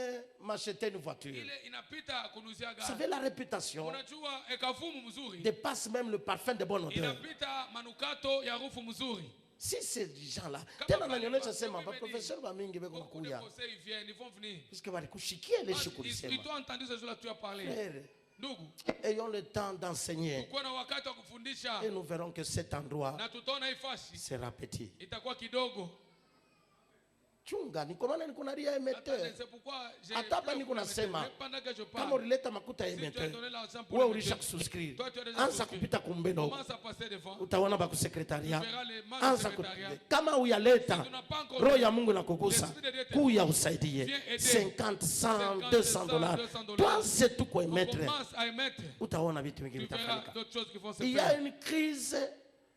m'acheter une voiture. Ile inapita kunuzia Vous savez, gari. la réputation Unajua ekafumu mzuri dépasse même le parfum de bonne odeur. inapita manukato ya harufu mzuri. Si ces gens-là, Kama tena pale nanyonyesha pastor sema imeni- baprofesseur bamingi beko Beaucoup de nakuya conseils ils viennent, ils vont venir. puisque balikushikia ile Ah, shughuli Ils sema. t'ont entendu ce jour-là, tu as parlé. Frère, Ndugu, ayons le temps d'enseigner kuwa na wakati wa kufundisha et nous verrons que cet endroit na tutaona hii fasi sera petit. itakuwa kidogo. Chunga, niko maana niko nalia emetteur. C'est pourquoi j'ai Hata hapa niko nasema, pendant que je kama parle. ulileta makuta ya Si tu as emetteur, donné l'argent pour wewe le ulisha metteur, kususcrire. toi, tu as déjà Anza souscrit. kupita kumbeno. Commence à passer devant. Utaona bakusekretaria. Tu verras les membres Anza du secrétariat. kupita. Kama uyaleta, Si tu n'as pas encore roho donné, ya Mungu nakugusa. l'Esprit de Dieu te Kuya dit, usaidie. viens aider. 50, 100, 200 dollars. 200 Tuanze tu On kuemetre. commence à émettre. Utaona vitu vingi Tu verras vitafanyika. d'autres choses qui vont se Il y a faire. une crise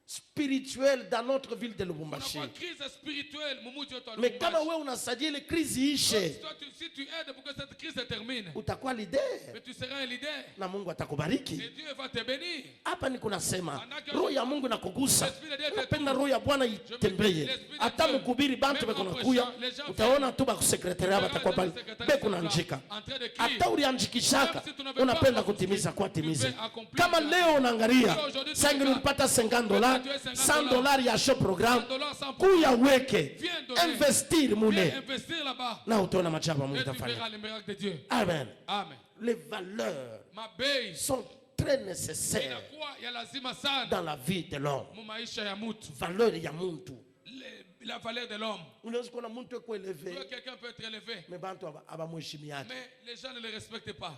spirituelle dans notre ville de On a Lubumbashi. pas crise spirituelle, Mumuji wetu wa Mais kama Lubumbashi. wewe unasaidia ile crise ishe, Toi, si tu aides pour que cette crise se termine, utakuwa leader mais tu seras un leader. na Mungu atakubariki. Et Dieu va te bénir. Hapa niko nasema roho ya Mungu nakugusa. L'Esprit de Dieu te Napenda touche. roho ya Bwana itembee. Hata mkubiri bantu beko nakuya, utaona tu bakusekretariat batakuwa pale beko nanjika. Hata ulianjikishaka unapenda kutimiza kwa timize. Kama leo unaangalia sangi ulipata $50, $100 ya show program, kuya weke investir Viens mule investir là-bas. na utaona majabu Mungu Et tu atafanya. verras les miracles de Dieu. Amen. Amen. Les valeurs Ma belle sont très nécessaire inakuwa ya lazima sana dans la vie de l'homme. mu maisha ya mtu. Valeur ya muntu. La valeur de l'homme. Unaweza kuona mtu eko élevé, Quelqu'un peut être élevé, mais bantu abamheshimi yake. mais les gens ne le respectent pas.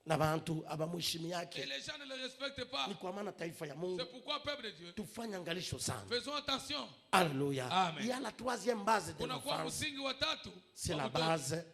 Na bantu abamheshimi Et yake. les gens ne le respectent pas. Ni kwa maana taifa ya Mungu C'est pourquoi, peuple de Dieu, tufanye angalisho sana. faisons attention. Alléluia. Amen. Il y a la troisième base de Kunakuwa l'enfance. msingi wa tatu. C'est wa la mtoto. base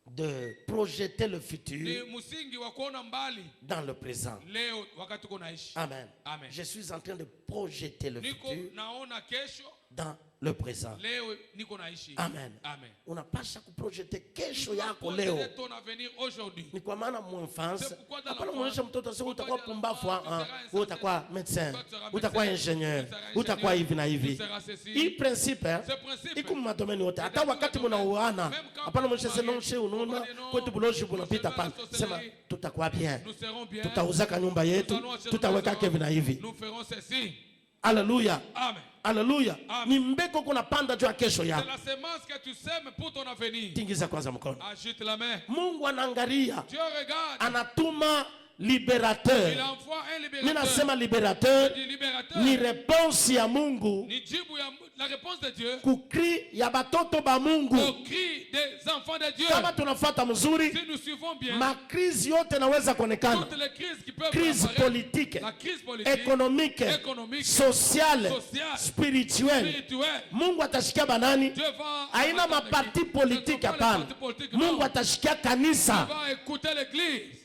de projeter le Ni futur msingi wa kuona mbali dans le présent. leo wakati uko naishi. Amen. Amen. Je suis en train de projeter le Niko futur naona kesho, dans le présent. leo niko naishi. Amen. Amen. Unapasha kuprojete kesho yako Projeter leo. ton avenir aujourd'hui. Ni kwa maana mwinfance C'est pourquoi dans hapana l'enfance, muonyesha mtoto sio utakuwa pourquoi pumbafu, dans l'enfance, wewe utakuwa médecin, tu seras utakuwa médecin, ingénieur, tu seras utakuwa ingénieur, hivi na tu hivi. seras ceci. Hii principe Ce principe, iko madomeni yote. Hata dans wakati tous les mnauana domaines, même quand hapana vous muonyesha mariez, non chez ununa vous non, kwetu buloji nous bunapita faisons pana. la Sema sorcellerie. tutakuwa bien. Nous serons bien. Tutauzaka nyumba Nous yetu, allons acheter tutaweka nos maisons. hivi na hivi. Nous ferons ceci. Haleluya. Amen. Haleluya. Amen. Ni mbeko kuna panda juu ya kesho C'est yako. la semence que tu sèmes pour ton avenir. Tingiza kwanza mkono. Agite la main. Mungu anaangalia, Dieu regarde. anatuma Il liberateur. envoie un Mimi libérateur. nasema liberateur Du libérateur. ni réponse ya Mungu Ni jibu ya la réponse de Dieu kukri ya batoto ba Mungu. au cri des enfants de Dieu. Kama tunafuata mzuri, Si nous suivons bien, makrizi yote naweza kuonekana. toutes les crises qui peuvent Crise apparaître, politique, la crise politique, économique, économique, sociale, sociale, spirituelle. spirituelle, Mungu atashikia banani? Dieu va Haina attendre maparti qui? politique Ce ne sont pas les hapana. partis politiques, Mungu non. atashikia Dieu kanisa. va écouter l'église.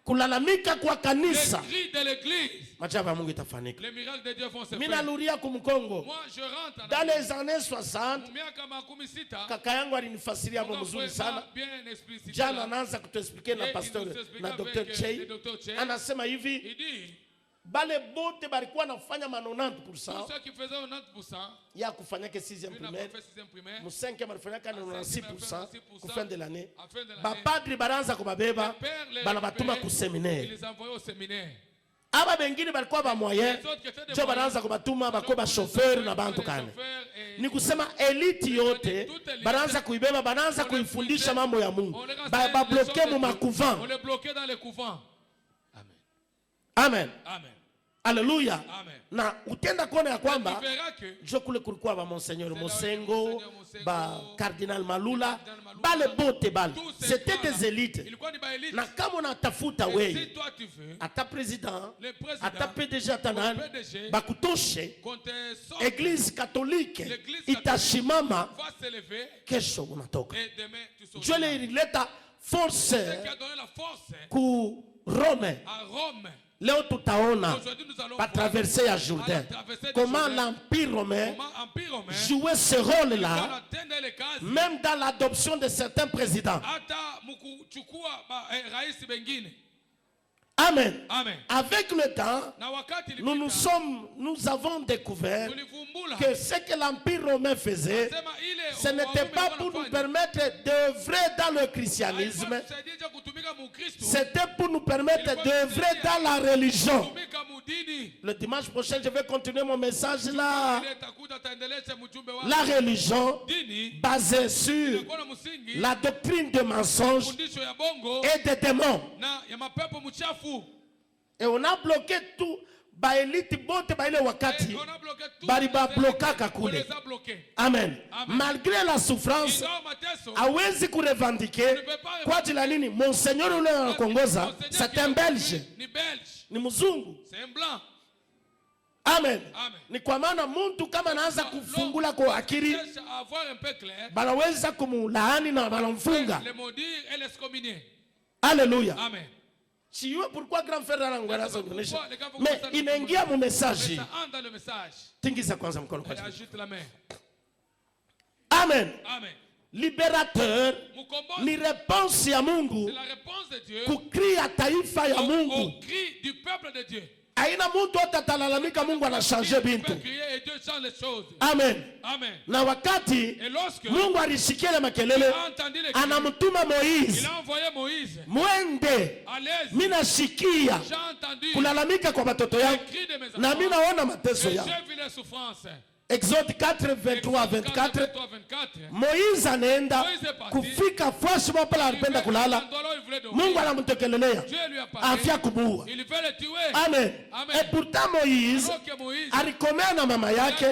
Kulalamika kwa Les kanisa, cris de l'église. maajabu ya Mungu itafanyika. Les miracles de Dieu vont se Mimi faire. naluria kumkongo. Moi, je rentre Dans les années 60, miaka makumi sita. kaka yangu alinifasiria hapo mzuri sana. Bien explicité. Jana anaanza kutuexplique na Yeye pastor inatuexplique na avec, Dr. Chey. le Dr. Chey. Anasema hivi, Il dit, bale bote balikuwa nafanya ma tous 90% ceux qui faisaient 90%, ya kufanyake 6e lui n'a primaire, pas fait 6e primaire, mu 5e alifanyaka 96% ku fin de l'année. à fin de l'année, Bapadri banaanza kubabeba, les pères les banabatuma récupéraient, ku il séminaire. les envoyait au séminaire. Aba bengine balikuwa ba moyen, Les autres qui étaient des jo moyens, banaanza kubatuma bako ba les chauffeur na chauffeurs, bantu les kane. chauffeurs et- Ni kusema elite yote banaanza kuibeba, banaanza kuifundisha mambo ya Mungu, on les renseigne ba les choses bloquer de mu Dieu. macouvent. On les bloquait dans les couvents. Amen. Amen. Amen. Haleluya. Amen. Na utenda kuona ya Tu kwamba verras que jo kule kulikuwa ba Monseigneur C'est là où Mosengo, Monseigneur Mosengo, ba Cardinal Malula, Cardinal Malula, bale bote bale. tous ces C'était gens-là, des élites. ilikuwa ni baélite. Na kama unatafuta Et wewe, si toi tu veux, ata président, le président, ata PDG ata nani, le PDG, bakutoshe, qu'on te sorte, Église catholique L'Église itashimama, va s'élever kesho unatoka. et demain tu sauras. Dieu ilileta force C'est qui a donné la force ku Rome. à Rome. Leo tutaona Aujourd'hui nous allons ba voir traverser ya Jourdain, à la traversée du comment Jourdain, l'empire romain comment Empire romain jouait ce va rôle-là, atteindre les cases même dans l'adoption de certains présidents. hata mkuchukua rais bengine. Amen. Amen. Avec le temps, Na wakati nous avons découvert tulivumbula que ce que l'empire romain faisait, sema ile ce n'était pas pour nous permettre d'œuvrer dans le christianisme, kusaidia kutumika mu Kristo, c'était pour nous permettre d'œuvrer dans la religion. kutumika mudini. Le dimanche prochain, je vais continuer mon message là. Ile takuta taendeleza mjumbe wa La religion dini basée sur ilikuwa na msingi la doctrine de mensonges fundisho ya bongo et des démons. na ya mapepo mchafu. Et on a bloqué tout. Baelite bote baile wakati. On a bloqué tout. Bali ba bloka On kakule. les a bloqués. Amen. Amen. Malgré la souffrance, Ingawa mateso, hawezi kurevendike kwa ajili ya nini? Monseigneur ule anakongoza, c'est un Belge, ni Belge, ni mzungu. c'est un blanc. Amen. Amen. Ni kwa maana mtu kama anaanza kufungula kwa akili, Cherche à avoir un peu clair. banaweza kumulaani na banamfunga. Les maudire et les excommunier. Alléluia. Amen. Tu vois pourquoi grand frère anaongea Pourquoi kuonesha. les gars vont Mais commencer à inaingia mu message. Mais ça entre dans le message. Tingiza kwanza mkono kwa Et ajili. ajoute la main. Amen. Amen. Libérateur Mukombozi, ni réponse ya Mungu c'est la réponse de Dieu kukri ya taifa ya au Mungu. cri du peuple de Dieu. Haina mtu atalalamika Mungu anashanje Il bintu. peut crier et Dieu change les choses. Amen. Amen. Na wakati Et lorsque Mungu alisikia ile il makelele, a entendu les cris, anamtuma il Moïse, a envoyé Moïse. mwende, Allez, mimi nasikia j'ai entendu kulalamika kwa watoto les yangu cris de mes na mimi enfants. naona mateso Et yao. j'ai vu les souffrances. Exode 4, 23, 24. 24. Moize anaenda Moize est parti. kufika fwashi wapo la alipenda kulala. Mungu anamtekelelea. Dieu lui a Afya parlé. kubuua. Il veut le tuer. Amen. Amen. Et pourtant Moïse Alors que Moïse alikomea na mama yake,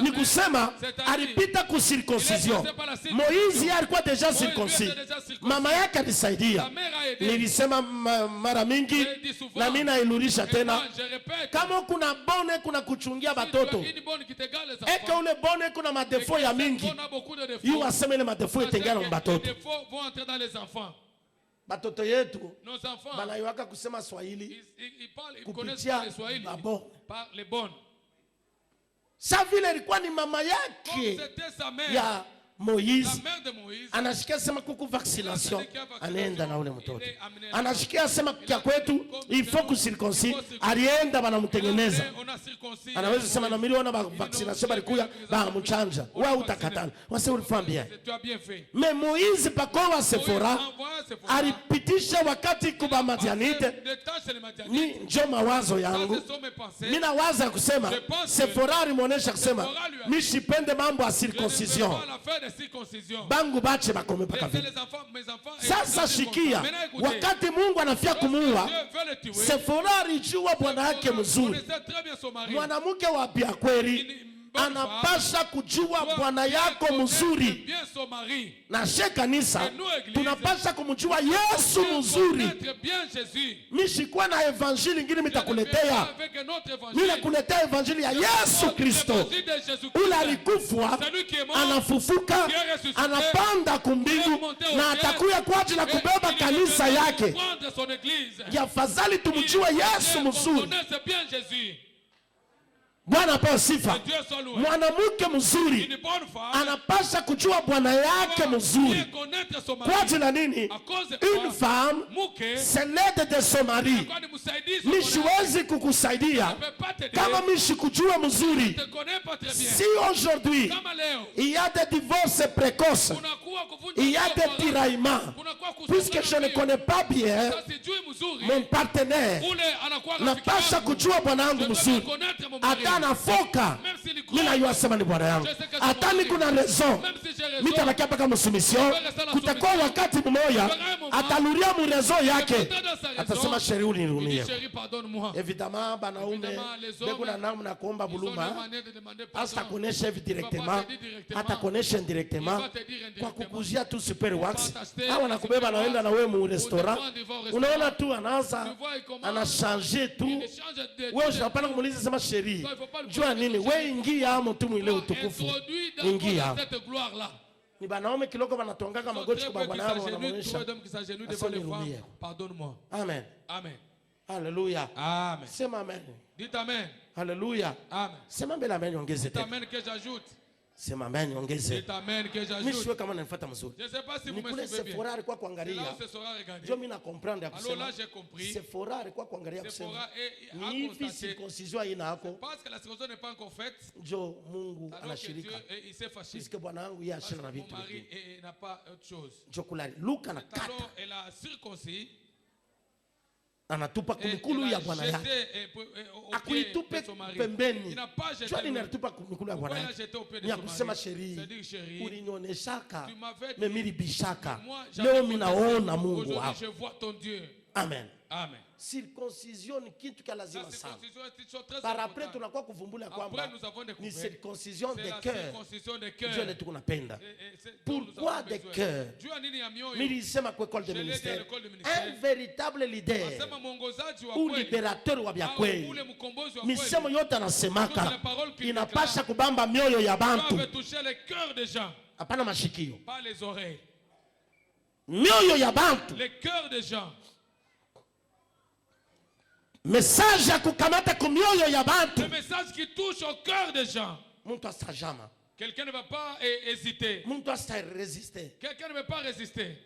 ni kusema alipita kucirconcision. Moïse yeye alikuwa deja circoncis. Mama yake alisaidia. sa mère a aidé. Nilisema mara mingi na mimi nailurisha Et tena. moi, je répète. Kama kuna bone kuna kuchungia Si tu as batoto. une bonne qui t'égale les Eke enfants. ule bone kuna madefo ya mingi. On a beaucoup de défauts. Yu aseme ile madefo Parce que etengana les mbatoto. défauts vont entrer dans les enfants. Batoto yetu Nos enfants, banaiwaka kusema Swahili ils parlent, ils connaissent kupitia pas les Swahili, babone. par les bonnes. Sa vile ilikuwa ni mama Comme yake c'était sa mère, ya la Moïse, mère de Moïse, anashikia sema kuku vaccination, anaenda na ule mtoto. Anashikia sema kia kwetu ifo kusirkonsi, alienda banamtengeneza. on a circoncis. Anaweza sema na miliona ba vaccination balikuya ba mchanja. Wewe utakatana. Wase ulifambia. Tu as bien fait. Me Moïse pakowa Sephora alipitisha wakati kuba Madianite, Des tâches, c'est les Madianites. ni njo mawazo Ça, yangu. ce sont mes pensées. Mina waza kusema Sephora alimuonesha kusema nishipende mambo ya Je ne veux circoncision. pas la faire de circoncision. Bangu bache bakome paka Laissez vile. les enfants, mes enfants. et Sasa les shikia, Maintenant, écoutez. wakati Mungu anafia kumuua, Dieu veut le tuer. Sephora alijua bwana yake On mzuri. connaissait très bien son mari. Mwanamke wa biakweli anapasha kujua bwana yako mzuri. Bien son mari. Na she kanisa tunapasha kumjua Yesu mzuri. Connaître bien Jésus. Mishikuwa na evanjili ngine mitakuletea. Avec un autre évangile. Mimi nakuletea evanjili ya Yesu Kristo. L'évangile de Jésus-Christ. Ule alikufwa, Celui qui est mort, anafufuka, anapanda kumbingu na atakuya kwa ajili ya kubeba kanisa yake. prendre son église. Ya fadhali tumjue Yesu On mzuri. connaisse bien Jésus. Bwana apewe sifa. Dieu soit loué. Mwanamke mzuri Une bonne femme anapasha kujua bwana yake doit mzuri. bien connaître son mari. Kwa ajili ya nini? À cause de Une quoi? femme Mke, c'est l'aide de son mari. kwa ni msaidizi Mi wa mwanamke. siwezi kukusaidia Je peux pas t'aider. kama mi sikujua mzuri. Je te connais pas très bien. Si aujourd'hui Kama leo il y a des divorces précoces, unakuwa kuvunja il y a ndoa des kwa haraka, tiraillements, kunakuwa kusongana puisque je ne mbio. connais pas bien Sasa sijui mzuri mon partenaire, ule anakuwa rafiki napasha yangu. kujua bwana Je yangu dois mzuri. connaître mon mari. Hata nafoka Même s'il est mimi gros, najua sema ni bwana yangu. Hata niko na raison, même si j'ai raison, mitabakia mpaka msumission. Kutakuwa wakati mmoja ataluria murezo yake, atasema sheri il unirumie. dit, chérie, pardonne-moi. Évidemment banaume beko na namna kuomba buluma, hasta kuonesha hivi directement, hata kuonesha indirectement kwa kukuzia tu super wax. Hawa nakubeba naenda na wewe mu restaurant, unaona tu anaanza anachange tu. Il change de Wewe unapana kumuuliza sema sheri, jua nini wewe ingia amo tu mwile utukufu, introduit ingia dans cette gloire-là. ni banaume kiloko banatongaka magoti kwa bwana yao Trop wanamuonyesha. d'hommes qui s'agenouillent devant les femmes. Pardonne-moi. Amen, Amen. haleluya, Amen. sema amen, Dites Amen. haleluya, Amen. sema mbele amen, ongeze Dites tena, Amen que j'ajoute. sema amen, ongeze. Dites Amen que Mimi j'ajoute. siwe kama nanifuata mzuri, Je ne sais pas si vous ni me kule suivez bien. Sephora alikuwa C'est là kuangalia, où ce sera regardé. ndio mimi na comprendre ya Alors kusema là, j'ai compris. Sephora alikuwa kuangalia kusema Sephora a ni hivi constaté. circoncision haina yako, Parce que la circoncision n'est pas encore faite. njo Mungu Alors que Dieu, anashirika, il s'est fâché. puisque bwana wangu yeye Parce que ashina na mon vitu mari vingine. n'a pas autre chose. Njo kulali Luka na kata Alors, elle a circoncis. anatupa Et kumikulu il ya a bwana jeté, yake, au pied akuitupe de son mari. pembeni. Il n'a pas jeté. Jua nini alitupa kumikulu ya Pourquoi bwana il a yake? jeté au pied de Ni ya son kusema mari? sheri, C'est-à-dire, chérie, ulinionyeshaka tu m'avais dit, mimi nilibishaka, moi, j'avais leo fait minaona ça. Mungu Aujourd'hui, wako. je vois ton Dieu. Amen. Amen. Circoncision ni kitu kia La lazima sana. circoncision est une chose très Par après importante. tunakuwa kuvumbula Après, kwamba nous avons ni découvert. circoncision C'est de la cœur circoncision de ndio cœur. ile tunapenda. Et c'est dont nous Pourquoi avons de besoin. cœur? Juu ya nini ya mioyo? Nilisema kwa école de Je l'ai dit à ministère, l'école de ministère. un véritable leader Asema mwongozaji wa ou kweli. libérateur wa vya Au kweli, ule mkombozi wa misemo kweli. yote anasemaka Toutes les paroles qu'il inapasha kubamba mioyo ya bantu, doivent toucher les cœurs des gens, hapana mashikio, pas les oreilles. mioyo ya bantu. Les cœurs des gens. Message ya kukamata ku mioyo ya bantu, Le message qui touche au cœur des gens. muntu astajama, Quelqu'un ne va pas hésiter. muntu astaresister. Quelqu'un ne va pas résister.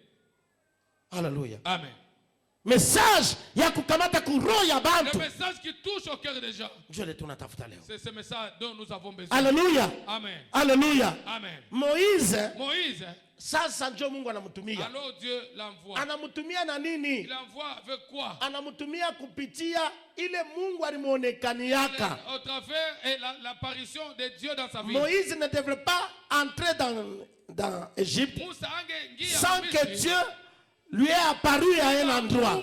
Haleluya. Amen. Message ya kukamata ku roho ya Le bantu message qui touche au cœur des gens. ndio ile tunatafuta leo. C'est ce message dont nous avons besoin. Haleluya. Amen. Haleluya. Amen. Moïse Moïse Sasa ndio Mungu anamutumia. Alors Dieu l'envoie. Anamutumia na nini? Il envoie avec quoi? Anamutumia kupitia ile Mungu alimuonekaniaka. Au travers l'apparition de Dieu dans sa vie. Moïse ne devrait pas entrer dans Égypte sans que Dieu lui ait apparu à un endroit.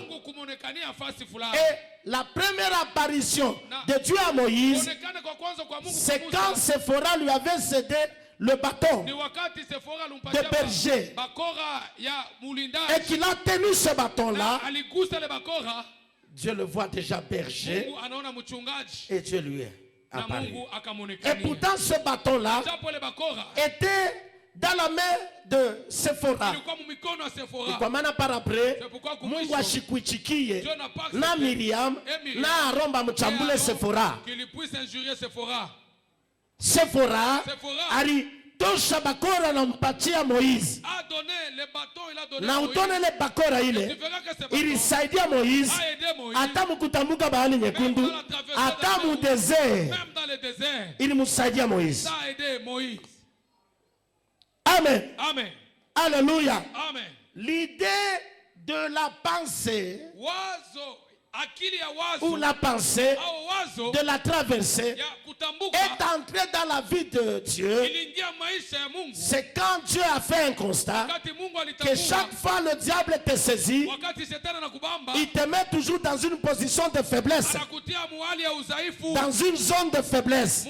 Et la première apparition de Dieu à Moïse, c'est quand Séphora lui avait cédé le bâton de berger et qu'il a tenu ce bâton-là. Dieu le voit déjà berger et Dieu lui est apparu. Et pourtant ce bâton-là était dans la main de Séphora. Kwa maana par après Mungu ashikuichikie na Miriam na Aromba mchambule Séphora. Séphora alitosha bakora na mpatia Moïse. Na utone le bakora ile ilisaidia Moïse hata mkutambuka bahari nyekundu, hata mu desert ilimsaidia Moïse. Amen. Amen. Alléluia. Amen. L'idée de la pensée ou la pensée de la traversée est entrée dans la vie de Dieu. C'est quand Dieu a fait un constat que chaque fois le diable te saisit, il te met toujours dans une position de faiblesse, dans une zone de faiblesse.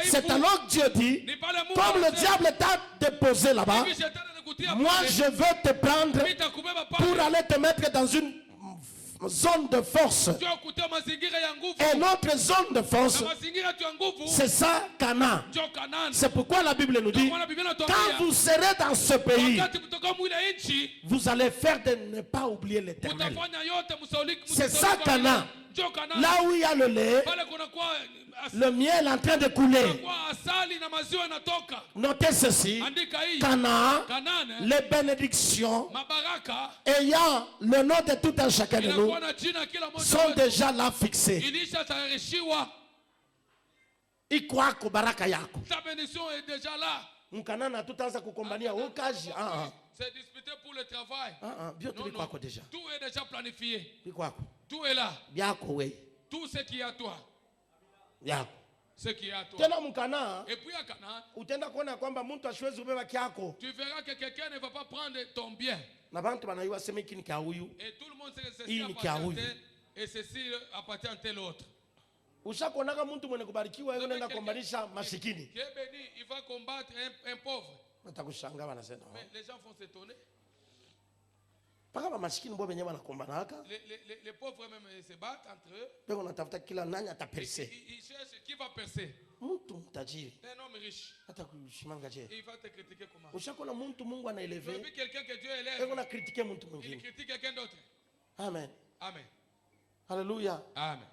C'est alors que Dieu dit, comme le diable t'a déposé là-bas, moi je veux te prendre pour aller te mettre dans une zone de force. Et notre zone de force, c'est ça, Canaan. C'est pourquoi la Bible nous dit, quand vous serez dans ce pays, vous allez faire de ne pas oublier l'Éternel. C'est ça, Canaan. Là où il y a le lait, le miel en train de couler. Notez ceci, Canaan, les bénédictions ayant le nom de tout un chacun de nous sont déjà là fixées. Iko ko baraka yako. Ta bénédiction est déjà là. Mkanana tutaanza kukombania ukaji. C'est disputé pour le travail. Déjà. Tout est déjà planifié. Bikwako. Tout est là. Biako we. Tout ce qui est à toi. Biako. Ce qui est à toi. Tena mkana. Et puis à Canaan, utenda kuona kwamba mtu asiwezi ubeba kyako. Tu verras que quelqu'un ne va pas prendre ton bien. Na bantu banaiwa sema hiki ni kya huyu. Et tout le monde sait que ceci appartient et ceci appartient à tel autre. Ushakonaka mtu mwenye kubarikiwa yeye anaenda kumbanisha masikini. Qui est béni, il va combattre un pauvre. Watakushangaa wanasema. Mais les gens vont s'étonner. Paka masikini bo benye wanakombanaka. Les pauvres même se battent entre eux. Peko natafuta kila nani atapercer. Ils cherchent qui va percer. Mtu mtajiri. Un homme riche. Hata kushimanga je. Il va te critiquer comment? Ushakona mtu Mungu anaeleve. Tu as vu quelqu'un que Dieu élève. Peko na critiquer mtu Il mwingine. critique quelqu'un d'autre. Amen. Amen. Alléluia. Amen.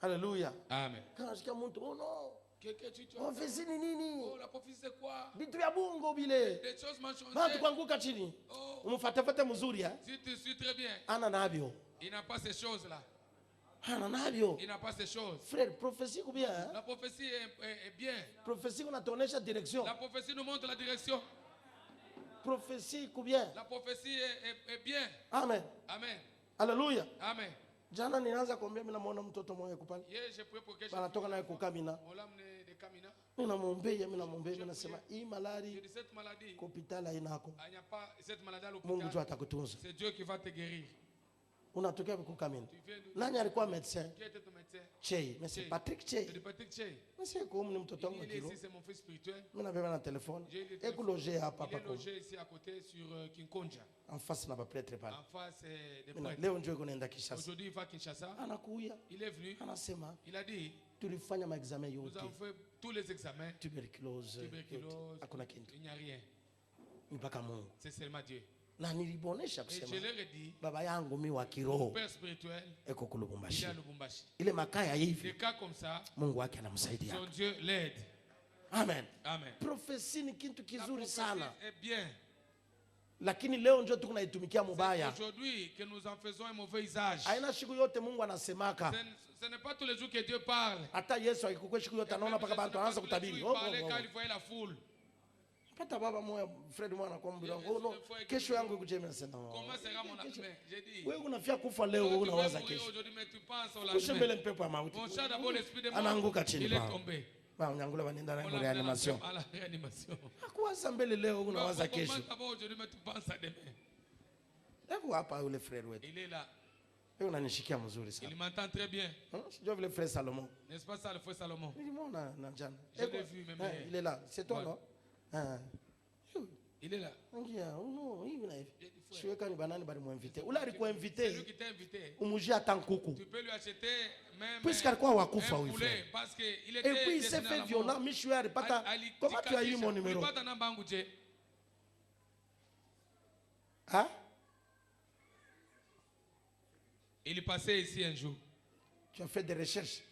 Alléluia. Amen. Quand je dis mtu, oh non. Quelqu'un tu On fait zini nini? Oh, la prophétie c'est quoi? Bitu ya bungo bile. Des choses mentionnées. Bantu kuanguka chini. Oh. Umfuatafute mzuri ya. Si tu suis très bien. Ana nabyo. Il n'a pas ces choses-là. Ana nabyo. Il n'a pas ces choses. Frère, prophétie ou bien? La prophétie est bien. Prophétie on a tourné cette direction. La prophétie nous montre la direction. Prophétie ou bien? La prophétie est bien. Amen. Amen. Alléluia. Amen. Jana ninaanza kuambia mimi namuona mtoto mmoja kupale. Hier j'ai prié pour quelqu'un. Banatoka naye kukamina. On l'a amené de Kamina. Mimi namuombea, mimi nasema hii Je malari dis cette maladie. hospitali hainako. Il n'y a pas cette maladie à Mungu l'hôpital. tu atakutunza. C'est Dieu qui va te guérir. Unatokea kukamina. Tu viens de... Nani alikuwa médecin? Qui était ton médecin? Chei, mais c'est Chei. Patrick C'est Chei. de Patrick Chey. Mimi kwa ni mtoto wangu Il est kilo. ici, c'est mon fils spirituel. Mimi nabeba na telefone. J'ai le Eko loger hapa Il est hapa logé ici à côté sur Kinkonja. en face na ba prêtre pale. En face des Mina, prêtres. leo njoo iko naenda Kinshasa. Aujourd'hui, il va à Kinshasa. Anakuya, Il est venu. anasema Il a dit, tulifanya maexamen nous yote. avons fait tous les examens. Tuberculose. Tuberculose. Hakuna kitu. Il n'y a rien. Mpaka Mungu. C'est seulement Dieu. Na nilibonesha Et je kusema leur ai dit, baba yangu mi wa kiroho Père spirituel, eko il kulubumbashi. est à Lubumbashi. Ile makaya hivi Des cas comme ça, Mungu wake anamsaidia. son Dieu l'aide. Amen. Amen. Prophecy ni kitu La kizuri prophétie sana. est bien. Lakini leo njoo tuko naitumikia mubaya. C'est aujourd'hui que nous en faisons un mauvais usage. Haina siku yote Mungu anasemaka. Ce n'est pas tous les jours que Dieu parle. Hata Yesu akikukwe siku yote anaona paka bantu anaanza kutabiri. Il parlait quand il voyait la foule. Pata baba moya Fred mwana kwa mbilo. Oh no, kesho yangu kujeme sana. Comment sera mon lendemain? J'ai dit. Wewe unafia kufa leo unawaza kesho. Ushembele mpepo ya mauti. Mon chat d'abord l'esprit de mort. Anaanguka chini. Il est tombé. Ba unyangula banenda na reanimation. À la réanimation. Hakuwaza mbele leo unawaza kesho. Comment d'abord aujourd'hui mais tu penses à demain? Hebu hapa yule frère wetu. Il est là. Wewe unanishikia mzuri sana. Il m'entend très bien. Sijua vile frère Salomon. N'est-ce pas ça le frère Salomon? Nilimwona na jana. Je l'ai vu même hier. Il est là. C'est toi non? Il est là. Ngia, no, hivi na hivi. Shiweka ni banani bali muinvite. Ule alikuwa C'est lui invité. qui t'a invité. Umujia tankuku. Tu peux lui acheter même Puisque alikuwa wakufa un huyu poulet frère. parce que il Et était puis il s'est destiné à fait la violent, mort. Michou alipata. Ali- Comment tu as eu mon numéro? Ulipata namba yangu je? Hein? Il est passé ici un jour. Tu as fait des recherches.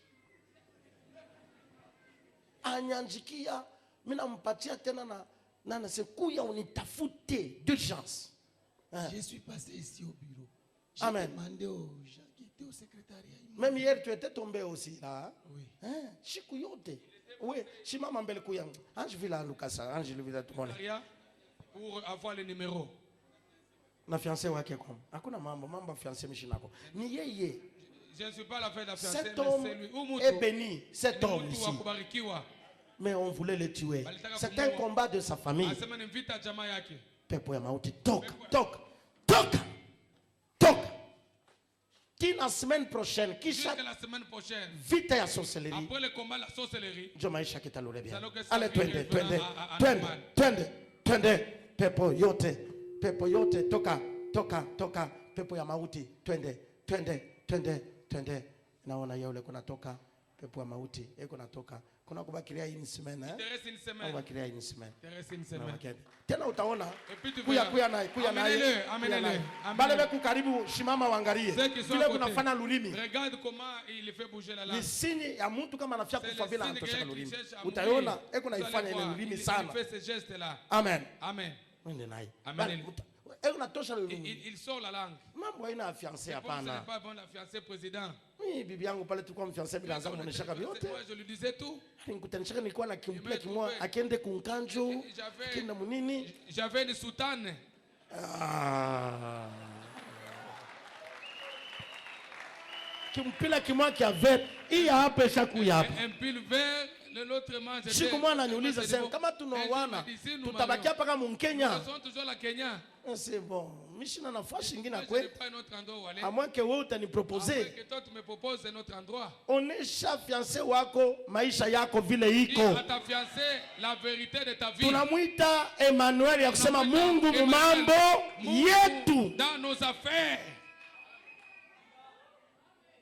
Anyanjikia, mina mpatia tena na nasekuya unitafute d'urgence. Je suis passé ici au bureau. J'ai Amen. demandé aux gens qui étaient au secrétariat. Même hier tu étais tombé aussi là. Oui. Hein? Shiku yote. Oui, shimama mbele kuya. Ange vila Lukasa, ange vila tout le monde. Pour avoir le numéro. Na fiancé wake kwa. Hakuna mambo fiancé mishinako. Ni yeye. Je ne suis pas la fête de la fiancée, Cet mais homme c'est lui. est béni. Cet homme Umutu ici. wa kubarikiwa. Mais on voulait le tuer. C'est un combat de sa famille. Asema ni vita jamaa yake. Pepo ya mauti. Toka. Qui la semaine prochaine, kisha Jusqu'à la semaine prochaine. vita ya sorcellerie. Après le combat la sorcellerie. Njo maisha kitalule bien. Saloke Ale safi twende. Pepo yote toka. Pepo ya mauti. Twende. Naona yule kuna toka. Pepo ya mauti. Eko natoka. Kuna kubakilia hii semaine. Il te reste une semaine. Kubakilia hii semaine. Il te reste une semaine. Tena utaona Et puis tu kuya verras. naye. Amenez-le. Bale beku karibu shimama waangalie. Ceux qui sont Vile à côté. kunafanya lulimi. Regarde comment il fait bouger la langue. Ni sini ya mtu kama anafia C'est kufa le vile signe anatosha que lulimi. quelqu'un cherche à Utaiona mourir. eko Vous allez naifanya ile voir, lulimi il sana. fait ce geste là. Amen. Amen. Mwende naye. Amen. Eko natosha lulimi. Il sort la langue. Mambo haina fiancé C'est pour ça que ce hapana. n'est pas bon la fiancée président. Mimi bibi yangu pale tulikuwa mfiancé bila zangu mnishaka vyote. Moi je lui disais tout. Nikutanishaka nilikuwa na kimple kimwa akiende kunkanjo. Akienda munini. J'avais une soutane. Kimpila kimwa kia vet. Hii hapa ishakuya hapa. Un pull vert, l'autre manche. Siku mwana niuliza sema kama tunaoana tutabakia hapa kama Mkenya. Nous sommes toujours la Kenya. C'est bon. Mishina nafasi nyingine Je n'ai kwetu. pas un autre endroit où aller. À moins que wewe utaniproposer. Que toi tu me proposes un autre endroit. Onesha fiancé wako maisha yako vile Dis iko. à ta fiancée la vérité de ta vie. Tunamuita Emmanuel ya kusema Mungu mumambo yetu. Dans nos affaires.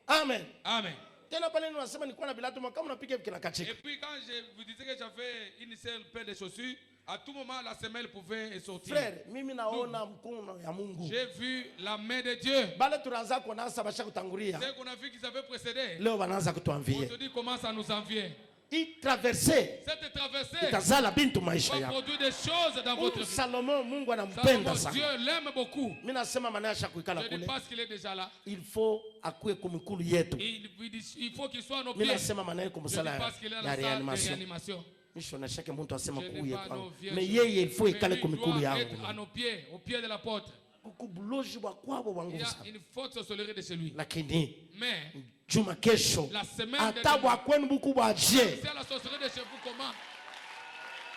Amen. Amen. Tena pale ninasema nilikuwa na bilato kama unapiga kila kachika. Et puis quand je vous disais que j'avais une seule paire de chaussures, à tout moment la semelle pouvait sortir. Frère, mimi naona mkono ya Mungu. J'ai vu la main de Dieu. Bale tunaanza kuona basha kutangulia. C'est qu'on a vu qu'ils avaient précédé. Leo wanaanza kutuanvie. Aujourd'hui commence à nous envier. Il traversait. Cette traversée Itazala bintu maisha va yako. produire des choses dans votre vie. Salomon Mungu Salomon, anampenda sana. Dieu l'aime beaucoup. Mimi nasema maneno kuikala Je ne kule. dis pas qu'il est déjà là. Il faut akue kumikulu yetu. Il faut qu'il soit à nos Mimi pieds. nasema maneno Je ne kumsala dis pas qu'il est à ya la salle de reanimation. réanimation. Misho na shake mtu asema Je n'ai kuye pas kwangu. nos vierges. Mais yeye il faut Mais ikale lui kumikulu doit yangu. être à nos pieds, au pied de la porte. Kukubuloji wa kwabo wangu Il y a sana. une forte sorcellerie de chez lui. Lakini Mais juma kesho la semaine de hata bwa kwenu buku bwa je c'est la sorcellerie de chez vous comment?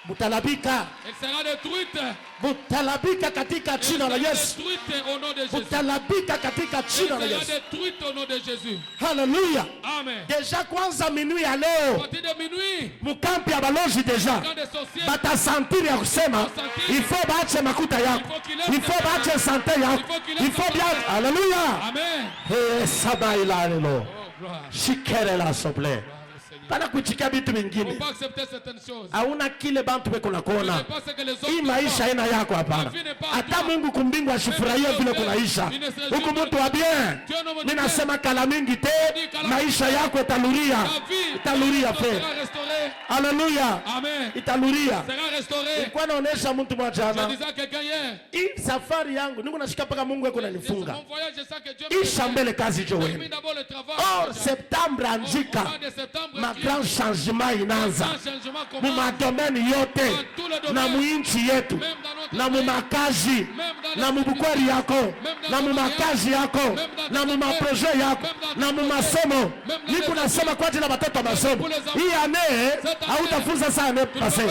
butalabika Elle sera détruite. butalabika katika Elle jina la sera Yesu. détruite au nom de Jésus. Butalabika katika Elle jina la sera Yesu. détruite au nom de Jésus. Haleluya. Amen. Deja kwanza minui ya À leo partir de minuit, mukampi ya balozi deja quand des sorciers batasantiri ya kusema ifo baache makuta yako, ifo baache sante yako, ifo bia. Haleluya. Amen. Saba ila lelo Oh, gloire. shikere la soble Gloire au Seigneur. pana kuchikia vitu Il ne vingine. faut pas accepter certaines choses. Hauna kile bantu beko na Ce kuona. n'est pas ce que les Hii autres maisha font. ina yako hapana. Hata Mungu kumbingu ashifurahie vile kunaisha. Huku mtu wa bien. Mimi nasema kala mingi te maisha yako italuria. Ta vie Italuria sera fe. restaurée. Haleluya. Amen. Italuria. Sera restauré. Nilikuwa naonesha mtu mmoja Je jana. disais à quelqu'un hier. Hii safari yangu niko nashika paka Mungu yako ananifunga. Mon voyage, je sais que Dieu Isha mbele kazi jo termine wewe. d'abord le travail. Or septembre anjika. Au mois de septembre, Ma grand changement inaanza. grand changement Mu commence. madomeni yote na muinchi yetu na mu makazi na mu bukwari yako na mu makazi yako na mu maproje yako na mu masomo. Niko nasema kwa ajili ya watoto wa masomo. Hii ane hautafunza sana pase.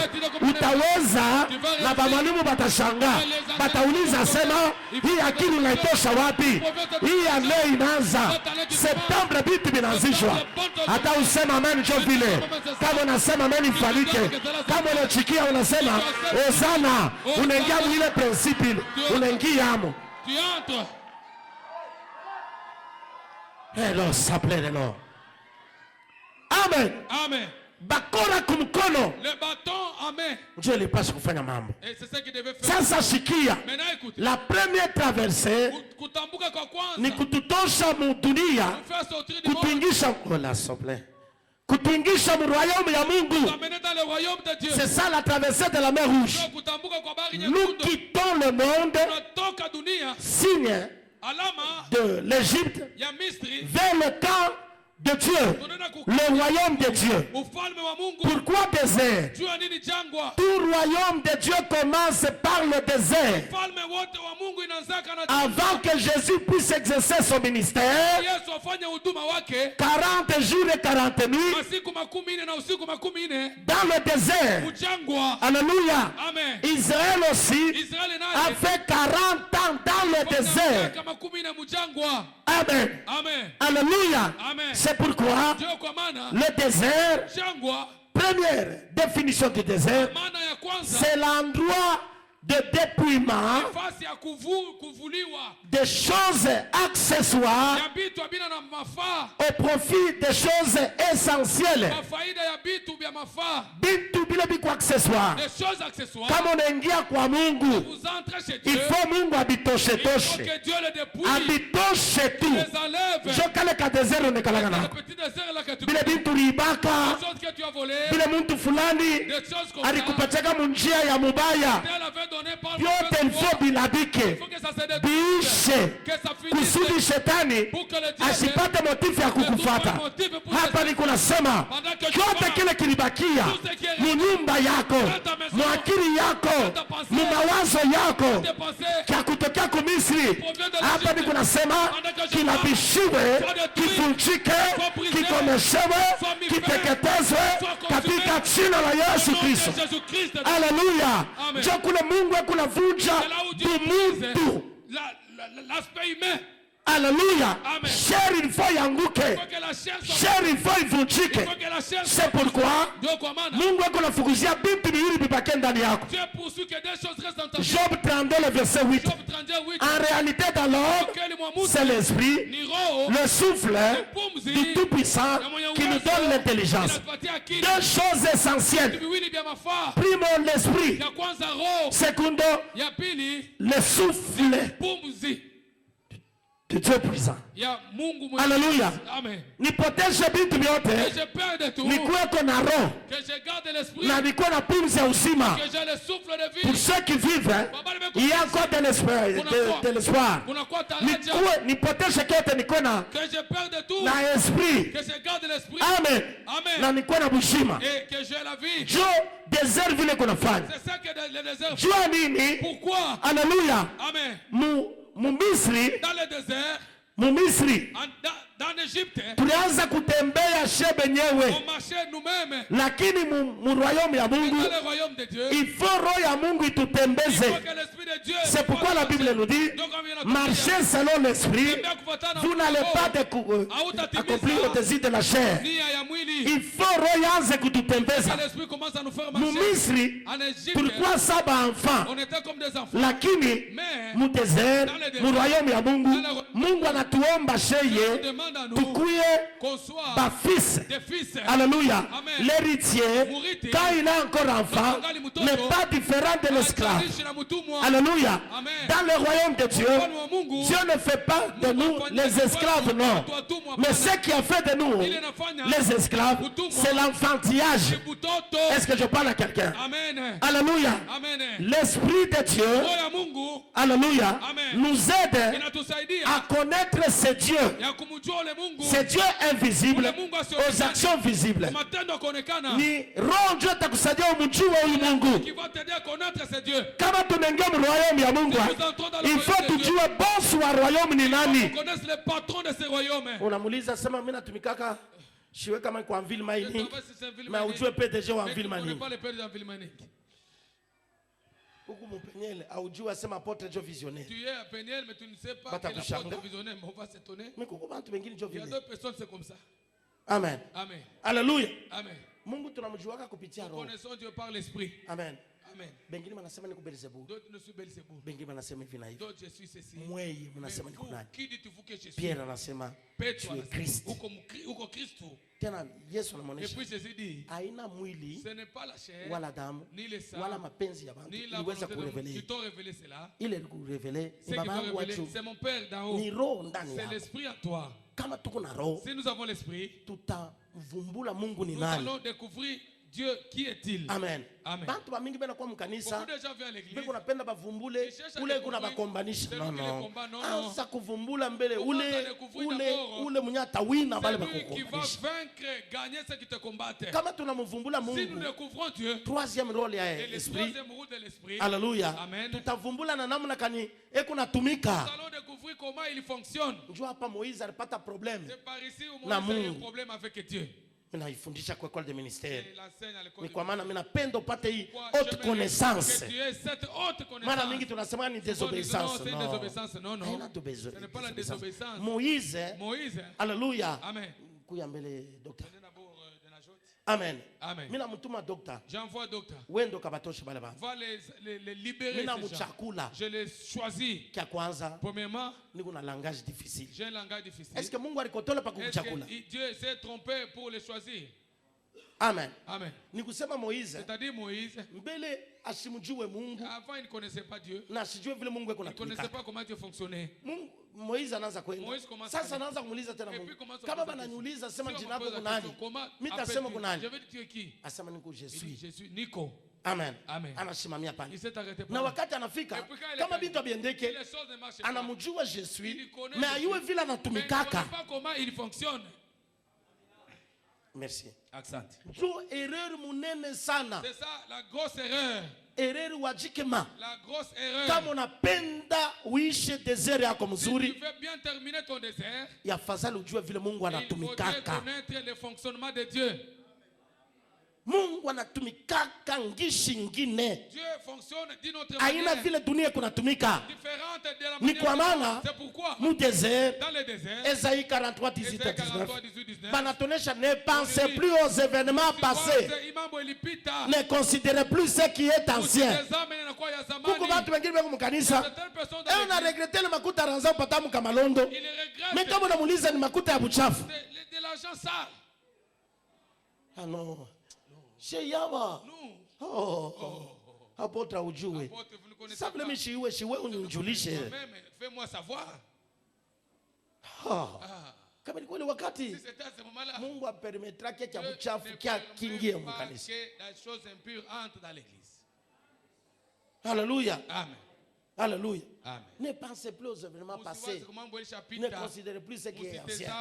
Utaweza na bamwalimu batashangaa. Batauliza sema hii akili unaitosha wapi? Hii ane inaanza Septembre, vitu vinaanzishwa. Hata usema amen njo vile. Kama unasema amen ifanyike. Kama unachikia unasema Hosana, unaingia mwile principe, unaingia amo. Tu entres. Hello, s'appelle le nom. Amen. Amen. Bakora kumkono. Le bâton, amen. Dieu le passe kufanya mambo. Et c'est ce qu'il devait faire. Sasa shikia. Maintenant écoute. La première traversée Kutambuka kwa kwanza. ni kututosha mu dunia, Faire sortir du monde. kutuingisha la s'appelle. Kutuingisha mu royaume ya Mungu. T'amener dans le royaume de Dieu. C'est ça la traversée de la mer Rouge. Kutambuka kwa bahari Nous nyekundu. quittons le monde, Tunatoka dunia. signe Alama de l'Égypte, ya Misri. vers le camp de Dieu, le royaume de Dieu. Ufalme wa Mungu. Pourquoi désert? Jua nini jangwa? Tout royaume de Dieu commence par le désert. Ufalme wote wa Mungu inaanzaka na Avant que Jésus puisse exercer son ministère, Yesu afanye huduma wake 40 jours et 40 nuits masiku 40 na usiku 40 dans le désert. mchangwa. Alléluia. Amen. Israël aussi Israeli a naye fait 40 ans dans le désert. kama 10 mchangwa. Amen. Amen. Alléluia. Amen. C'est pourquoi Ndio kwa maana le désert, jangwa, première définition du désert, maana ya kwanza c'est l'endroit de dépouillement nafasi ya kuvuliwa des choses accessoires ya bitu abina na mafaa, au profit des choses essentielles. mafaida ya bitu vya mafaa, Bintu bila biko accessoire. des choses accessoires. Kama unaingia kwa Mungu, Vous entrez chez il Dieu, faut Mungu abitoshe il faut toshe. que Dieu le dépouille, Abitoshe tu. les enlève. Jo kale ka désert unekalaka Le nako. petit désert là que tu Bile des bintu ribaka, choses que tu as volées, bile muntu fulani des choses comme ça, alikupachaka munjia ya mubaya. elle avait donné par le Vyote fait de ilfo voir. Il bilabike. faut que ça se détruise, Biishe. que ça finisse, Kusudi shetani pour que le diable asipate motifu ya kukufata. Hapa niko nasema chote kile kilibakia mu nyumba yako, mu akili yako, mu mawazo yako des pensées kya kutokea ku Misri. Hapa niko nasema kilabishiwe, kivunjike, kikomeshewe, kiteketezwe katika jina la Yesu Kristo. Jésus-Christ. Haleluya. Amen. Jo kule Mungu kunavunja C'est là où Dieu utilise bumuntu. l'aspect humain. Haleluya. Amen. Sheri ilifo yanguke. Il faut que la chair soit. Sheri ilifo Il ivunjike. faut que la chair C'est soit. pourquoi Ndio kwa maana Mungu kunafukuzia bintu viwili vipake ndani yako. Dieu poursuit que des choses restent dans ta vie. Job 32 le verset 8. Job 32:8. En réalité dans l'homme, Quel mwamuzi c'est l'esprit, ni roho le souffle pumzi du Tout-Puissant qui nous donne l'intelligence. inatupatia akili. Deux choses essentielles. Viwili vya mafaa. Primo, l'esprit. Ya kwanza roho, Secondo, ya pili le souffle pumzi de Dieu puissant. ya Mungu mwenye. Alléluia. Amen. Nipoteshe vitu Que vyote, je perde tout. nikuweko na roho Que je garde l'esprit. na nikuwe na pumzi ya uzima. Que j'ai le souffle de Pour vie. ceux qui vivent, il y a encore de l'espoir. De l'espoir. Unakuwa taraja. Nipoteshe kyote nikuwe na Que je perde tout. na esprit. Que je garde l'esprit. Amen. Amen. Na nikuwe na bushima. Et que j'ai la vie. Jo desert vile kunafanya. C'est ça que le désert. Jua nini? Pourquoi? Alléluia. Amen. Mu Misri, Dans le désert, mu Misri dans l'Égypte, tulianza kutembea shebe nyewe, on marchait nous-mêmes. lakini mu royaume ya Dans Mungu le royaume de Dieu, il faut roho ya Mungu il faut itutembeze. que l'esprit de Dieu. C'est pourquoi la Bible nous dit marchez selon l'esprit, vous n'allez pas accomplir le désir de la chair. Nia ya mwili. Il faut roho yanze kututembeza. Que l'esprit commence à nous faire Mu marcher. Misri En Égypte, tulikuwa saba enfants, on était comme des enfants. lakini Mais mu desert, mu royaume ya Mungu, Mungu anatuomba on sheye demande à nous tukuye qu'on soit bafils. des fils. Alléluia. Amen. L'héritier, quand il a encore enfant, n'est pas différent de l'esclave. Haitajalishi na mtumwa. Alléluia. Amen. Dans le royaume de Dieu, ufalme wa Mungu, Dieu ne fait pas de nous les esclaves, non. Mais ce qui a fait de nous ile inafanya les esclaves, c'est l'enfantillage. ni butoto. Est-ce que je parle à quelqu'un? Amen. Alléluia. Amen. L'Esprit de Dieu, Roho ya Mungu alléluia, Amen. nous aide inatusaidia à connaître ce Dieu. ya kumjua ule Mungu, Ce Dieu invisible ule Mungu asionekana, aux actions visibles. kwa matendo kuonekana, Ni roho ndio atakusaidia umjue huyu Mungu. qui va t'aider à connaître ce Dieu. Kama tunaingia mu royaume ya Mungu, il faut tujue boss wa royaume ni On nani. connaît le patron de ce royaume. Unamuuliza sema mimi natumikaka shiwe kama kwa ville mining, na ujue PDG wa ville On ne mining. pas le père de Ville Mining. Huku mpenyele aujue asema apotre jo visionnaire. Tu es à Peniel, mais tu ne sais pas Bata quel kushanga. apôtre visionnaire. Mais on va s'étonner. Mimi kuko bantu wengine jo Il y a vile. d'autres personnes, c'est comme ça. Amen. Amen. Alléluia. Amen. Mungu tunamjuaka kupitia Nous roho. connaissons Dieu par l'esprit. Amen. Amen. Bengine wanasema ni kubelzebu. D'autres ne suis Belzébuth. Bengine wanasema hivi na hivi. D'autres, je suis ceci. Mweye Mais mnasema ni vous, kunani? qui dites-vous que je suis? Pierre anasema Petro tu es Christ. uko Kristo. Tena Yesu Et anamuonesha puis Jésus dit, haina mwili ce n'est pas la chair, wala damu ni le sang, wala mapenzi ya bantu ni la iliweza volonté de Dieu kurevele qui t'ont révélé cela. ile kurevele Ce ni qui baba t'a yangu wa révélé, juu, c'est mon Père d'en haut. ni roho ndani C'est yako. l'esprit en toi. Kama tuko na roho Si nous avons l'esprit, tutavumbula Mungu ni nous nani. allons découvrir Dieu qui est-il. Amen. Amen. Bantu bamingi bena kwa mkanisa Beaucoup de gens viennent à l'église. beko napenda bavumbule Ils cherchent à ule découvrir kuna bakombanisha. celui Non, qui les non. combat, non, non. Anza kuvumbula mbele Comment ule t'as découvert ule d'abord? ule mwenye atawina bale C'est lui qui va bakukombanisha. vaincre, gagner ceux qui te combattent. Kama tunamvumbula Si nous Mungu, découvrons Dieu, troisième rôle ya et le esprit. troisième roue de l'esprit, Haleluya. Amen. Tutavumbula na namna kani eko nous natumika. allons découvrir comment il fonctionne. Njoo hapa Moïse alipata problème. C'est par ici où Na moi j'ai un Mungu. problème avec Dieu. Mimi naifundisha kwa école de ministère. Et l'enseigne à l'école Ni de kwa maana mimi napenda upate hii Pourquoi haute j'aimerais connaissance. que tu aies cette haute connaissance. Mara mingi tunasema ni Non, désobéissance. c'est une Non. désobéissance. Non, non. Haina Ce n'est pas la désobéissance. désobéissance. Moïse, Moïse. haleluya. Amen. Kuya mbele docteur. Prenez d'abord de la joute. Amen. Amen. Mimi namtuma docteur. J'envoie docteur. Wendo kabatosha bale bana. Va les libérer. Mimi Ces gens. namuchakula. Je les choisis. Kia kwanza Premièrement, niko na langage difficile. j'ai un langage difficile. Est-ce que Mungu alikotola pa Est-ce kumchakula? que Dieu s'est trompé pour les choisir? Amen. Amen. Nikusema Moïse C'est-à-dire Moïse, mbele asimjue Mungu avant il ne connaissait pas Dieu. na asijue vile Mungu eko Il ne connaissait natumika. pas comment Dieu fonctionnait. Mungu Moïse anaanza kwenda. Moïse commence Sasa à- anaanza kumuuliza tena Et Mungu. puis commence à Kama poser la bananiuliza question. sema Si on jina me lako pose la kunani? question, comment Mimi appelles-tu? tasema kunani? Je vais dire tu es qui? Asema niko je Il dit, suis. je suis Nico. Amen. Amen. Anasimamia pale. Il s'est arrêté Na par là. wakati anafika Et puis quand il est kama arrivé, vitu abiendeke les choses ne marchent pas. anamjua je Il suis connaît mais je ayue suis. vile Mais il ne connaît anatumikaka. pas comment il fonctionne. Merci. Accent. Jo erreur munene sana. C'est ça la grosse erreur. Erreur wajikema. La grosse erreur. Kama unapenda uishe desert yako Si tu mzuri, veux bien terminer ton désert, yafadhali ujue vile Mungu il faudrait anatumikaka. connaître le fonctionnement de Dieu. Mungu anatumikaka ngishi ngine. Dieu fonctionne d'une autre Aina manière vile dunia kunatumika. différente de la Ni manière kwa dont- maana C'est pourquoi mu desert dans le désert, Esaïe 43 18 Esaïe 19 43, 18, 19, banatonesha ne pensez plus aux événements passés, Imambo ilipita. ne considérez plus ce qui est ancien. Ukitazama inakuwa ya Kuko zamani. watu wengine wako mkanisa Certaines personnes dans eh, una l'église, regrete le makuta ranza upata mkamalondo, ils mais regrettent kama unamuuliza ni makuta ya buchafu. de l'argent sale. Ah non, she yawa Nous, hapo utaujue. apôtres, vous ne connaissez Sasa pas. mimi shiwe unijulishe. Toi-même, fais-moi savoir. Ah, Ah, kama ni kweli wakati si c'était à ce moment-là, Mungu apermetra kia Dieu buchafu ne kia permet kingie pas mkanisa. que la chose impure entre dans l'église. Haleluya. Amen. Alléluia. Amen. Ne pensez plus aux événements passés. Ne considérez plus ce qui est ancien.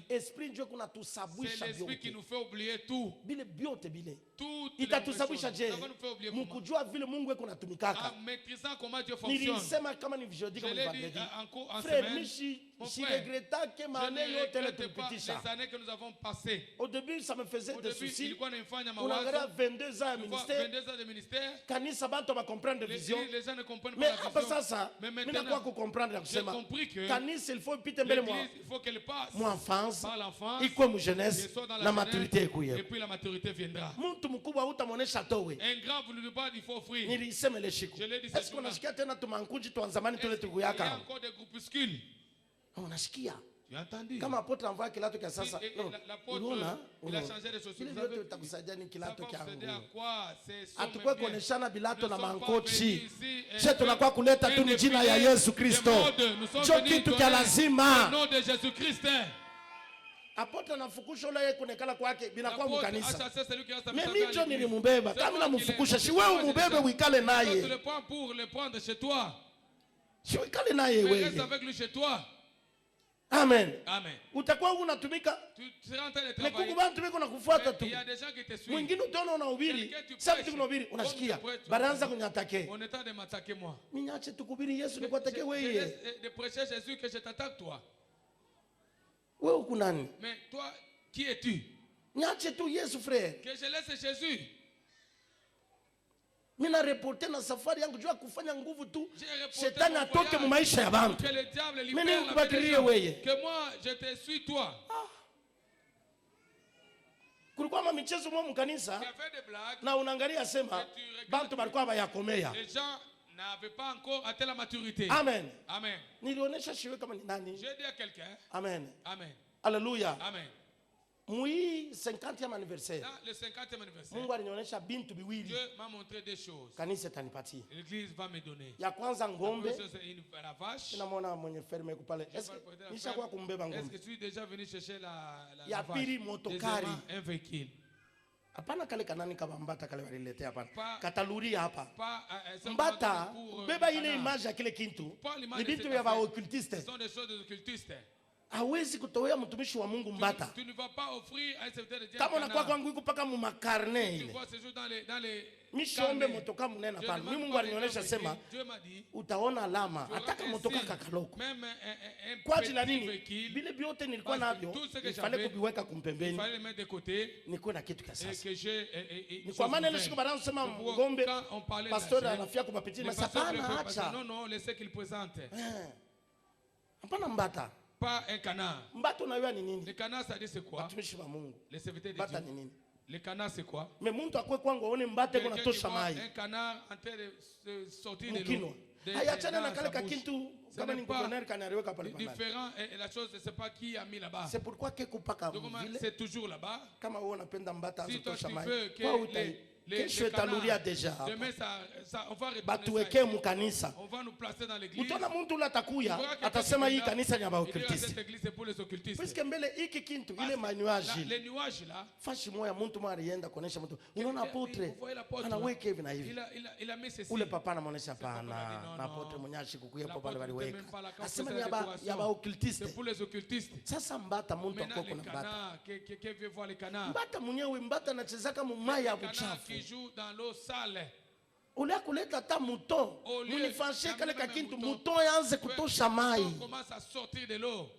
Esprit Dieu kuna C'est tusabwisha l'esprit qui vyote. nous fait oublier tout. Bile biote bile. Toutes les Itatusabwisha choses. je. Ça va nous faire oublier comment. Mukujua vile Mungu eko natumikaka. En maîtrisant comment Dieu fonctionne. Nilisema kama ni jeudi Je kama ni l'ai dit vendredi. en Frère, semaine. mishi Mon si frère, regretta que Je maane ne yote le regrette pas tulipitisha. les années que nous avons passées. Au début ça me faisait Au des début, soucis. ilikuwa inafanya Unaangalia mawazo. 22 ans ya Une fois, ministère. 22 ans de ministère. Kanisa bantu ba comprendre Les vision. les gens ne comprennent Mais pas la hapa vision. sasa Mais mimi nakuwa maintenant, kucomprendre na j'ai kusema compris que kanisa il faut ipite mbele mwa l'église, il faut qu'elle passe mu enfance par l'enfance, ikwe mu qu'elle jeunesse soit dans na la maturité jeunesse, ekuye. et puis la maturité viendra. Mtu mkubwa utamuonesha towe. Un grand, vous ne dites pas, il faut offrir. Nilisema ile shiku. Je l'ai dit ce Est-ce qu'on jour-là. asikia tena tumankuji tuanzamani tule Il y a tukuyaka? encore des groupuscules. Unasikia? Tu as entendu? Kama apotre envoie kilato kia sasa. Et No. l'apôtre, Unaona? il a Unaona. changé les chaussures. Vile Vous vyote savez, utakusaidia ni ça kilato va kia vous aider à nguo. quoi? C'est Atukwe kuoneshana bilato na mankochi Je tunakuwa kuleta tu ni jina ya Yesu Kristo. Jo kitu cha lazima. Au nom de Jésus-Christ. Apotre nafukusha ule kunekala kwake bila kwa mkanisa. Mais mimi jo nilimbeba. Kama namfukusha si wewe mbebe uikale naye. Tu le prends pour le prendre chez toi. Si uikale naye Reste wewe. avec lui chez toi. Amen. Amen. Utakuwa unatumika. Tu seras en train de Mais travailler. kukuba tumiko nakufuata tu. Il y a des gens qui te suivent. Mwingine utaona unahubiri. Quelqu'un tu Sasa prêches. tunahubiri unasikia. Comme tu prêches, Banaanza kunyatake. On est en train de m'attaquer moi. Minyache tukubiri Yesu Je nikuatake wewe. laisse de prêcher Jésus que je t'attaque toi. Wewe uko nani? Mais toi, qui es-tu? Niache tu Yesu frère. Que je laisse Jésus. Mimi na reporter na safari yangu jua kufanya nguvu tu. J'ai reporté Shetani mon atoke voyage. mu maisha ya bantu. Que le diable Mimi libère la nikubakirie vie des gens. wewe. Que moi, je te suis toi. Kulikuwa mamichezo mwa mkanisa Tu as fait des blagues. na unaangalia sema bantu balikuwa bayakomea. Les gens n'avaient pas encore atteint la maturité. Amen. Amen. Nilionyesha shiwe kama ni nani. J'ai dit à quelqu'un. Amen. Amen. Alléluia. Amen. Mui 50e anniversaire. Dans le 50e anniversaire, Mungu alinionyesha bintu biwili. Dieu m'a montré des choses. Kanisa tanipatia. L'église va me donner. Ya kwanza La ngombe. première chose, c'est la vache. Ninamwona mwenye ferme yuko pale. Je vais le porter la Nishakuwa ferme. kumbeba Est-ce ngombe. que tu es déjà venu chercher la Ya vache? pili motokari. Deuxièmement, un véhicule. Hapana kale kanani kama mbata kale waliletea hapana. Pa- Kataluria hapa. Pas simplement Mbata pour, beba ile canard. image ya kile kintu. Pas l'image Ni de bintu cette vya affaire. occultiste. Ce sont des choses des occultistes. Hawezi kutowea mtumishi wa Mungu mbata. Tu ne vas pas offrir à un serviteur de Dieu un Kama unakuwa canard. kwangu iko paka mu makarne Tu ile. vois ce jour dans les Mishombe carnets. motoka munena Je pana. demande Mimi Mungu pas les alinionyesha noms, sema Dieu m'a dit, utaona alama tu auras ataka un motoka signe, kakaloko. même un Kwa ajili ya petit nini? véhicule, Vile vyote nilikuwa Parce que navyo, tout ce que ifale j'avais, kuviweka il kumpembeni, fallait les mettre de côté nikuwe na kitu kia et sasa. que j'ai Ni kwa maana ile siku baada kusema ngombe quand on parlait de pastor la chair, anafia kubapitia les na pasteurs sapana préfèrent parce que acha. non, non, laissez qu'il présente. Hapana mbata. Pas un canard. Mbata unajua ni Le nini? canard, ça dit c'est quoi? Watumishi wa Mungu. Les serviteurs de Mbata Dieu. ni nini? Le canard, c'est quoi? Mais muntu akwe kwangu aone mbata iko Quelqu'un qui natosha voit mai. un canard en train de sortir de Mkinwa. l'eau. Hayachana na dans kale sa ka bouche. kintu Ce kama n'est ni pas mkoner kanariweka pale pale. différent et la chose, je ne sais pas qui a mis là-bas. C'est pourquoi que kupaka Donc, vile c'est toujours là-bas. kama wewe unapenda mbata Si toi azotosha tu mai. veux que Kwa utai. Kesho italuria deja hapa. demain on va retourner Batuweke ça. mukanisa. On va nous placer dans l'église. Utaona muntu ule Tu atakuya verras quelqu'un atasema qui hii est là, kanisa ni ya il dira, baokiltiste. cette église c'est pour les occultistes. Puisque mbele hiki kintu Parce ile que manuaji les nuages là, fashi moya muntu mwa alienda kuonesha mtu. Unaona apotre vous voyez l'apôtre, anaweka hivi na hivi. il a mis ceci. Ule papa anamuonesha papa a dit, pana non, na non. apotre mwenyashi kukuya L'apôtre pale n'était waliweka. même pas là quand Asema faisait ni la décoration. ya baokiltiste. C'est pour les occultistes. Sasa mbata muntu Maintenant akoko les na mbata. canards, qui veut voir les canards. Mbata mwenyewe mbata anachezaka mu mai ya Les canards buchafu. qui jouent dans l'eau sale. Ule kuleta hata mouton. Au lieu Munifashe kale d'amener ka même kintu mouton, mouton yaanze kutosha mai. On commence à sortir de l'eau.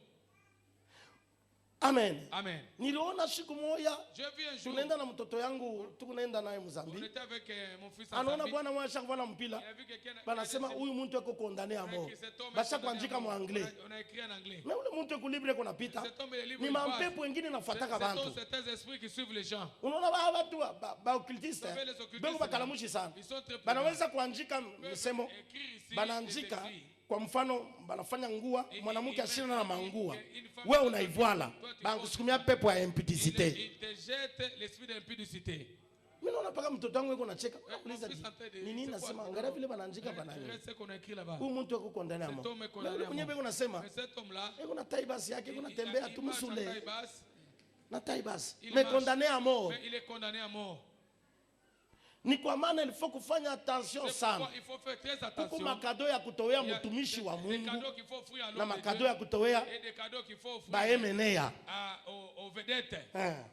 Amen. Amen. Niliona siku moja Je vis un jour, tunaenda na mtoto yangu tukunaenda naye on Mozambique. était avec mon fils en Anaona Zambie. bwana mwa shakvala mpila. Il a vu quelqu'un Banasema huyu mtu yuko condamné à mort. Cet homme est Basha condamné kuandika à mu mort. anglais. On a écrit en anglais. Na ule mtu yuko libre kuna pita. Cet homme est libre. Ni il passe. mampepo wengine nafuataka bantu. C'est certains esprits qui suivent les gens. Unaona ba watu ba occultiste. Vous savez, les occultistes, Bego bakalamushi sana. Ils sont très Banaweza kuandika misemo. écrire ici. Banaandika des écrits. kwa mfano banafanya ngua mwanamke ashina na mangua. Wewe unaivoala. Bankusukumia pepo ya impudicité. Il te jette l'esprit d'impudicité. Mimi naona paka mtoto wangu yuko nacheka. Mon Uliza fils en train de- nini c'est nasema quoi? angalia vile banaandika Je banani. reste ce qu'on a écrit là-bas. Huyu mtu yuko condamné à Cet mort. homme est Na condamné ule à mwenyewe mort. bego nasema Mais cet homme-là, eko na tai basi yake eko natembea tu il marche en musule. taille basse, Na tai basi. il Mais marche. condamné à mort. Mais il est condamné à mort. Ni kwa maana il faut kufanya attention C'est sana. pourquoi il faut faire très Huko attention. makado ya kutowea Il y a mtumishi wa des Mungu cadeaux qu'il faut offrir à na l'homme de makado Dieu ya kutowea et des cadeaux qu'il faut offrir baemenea. aux vedettes. Amen.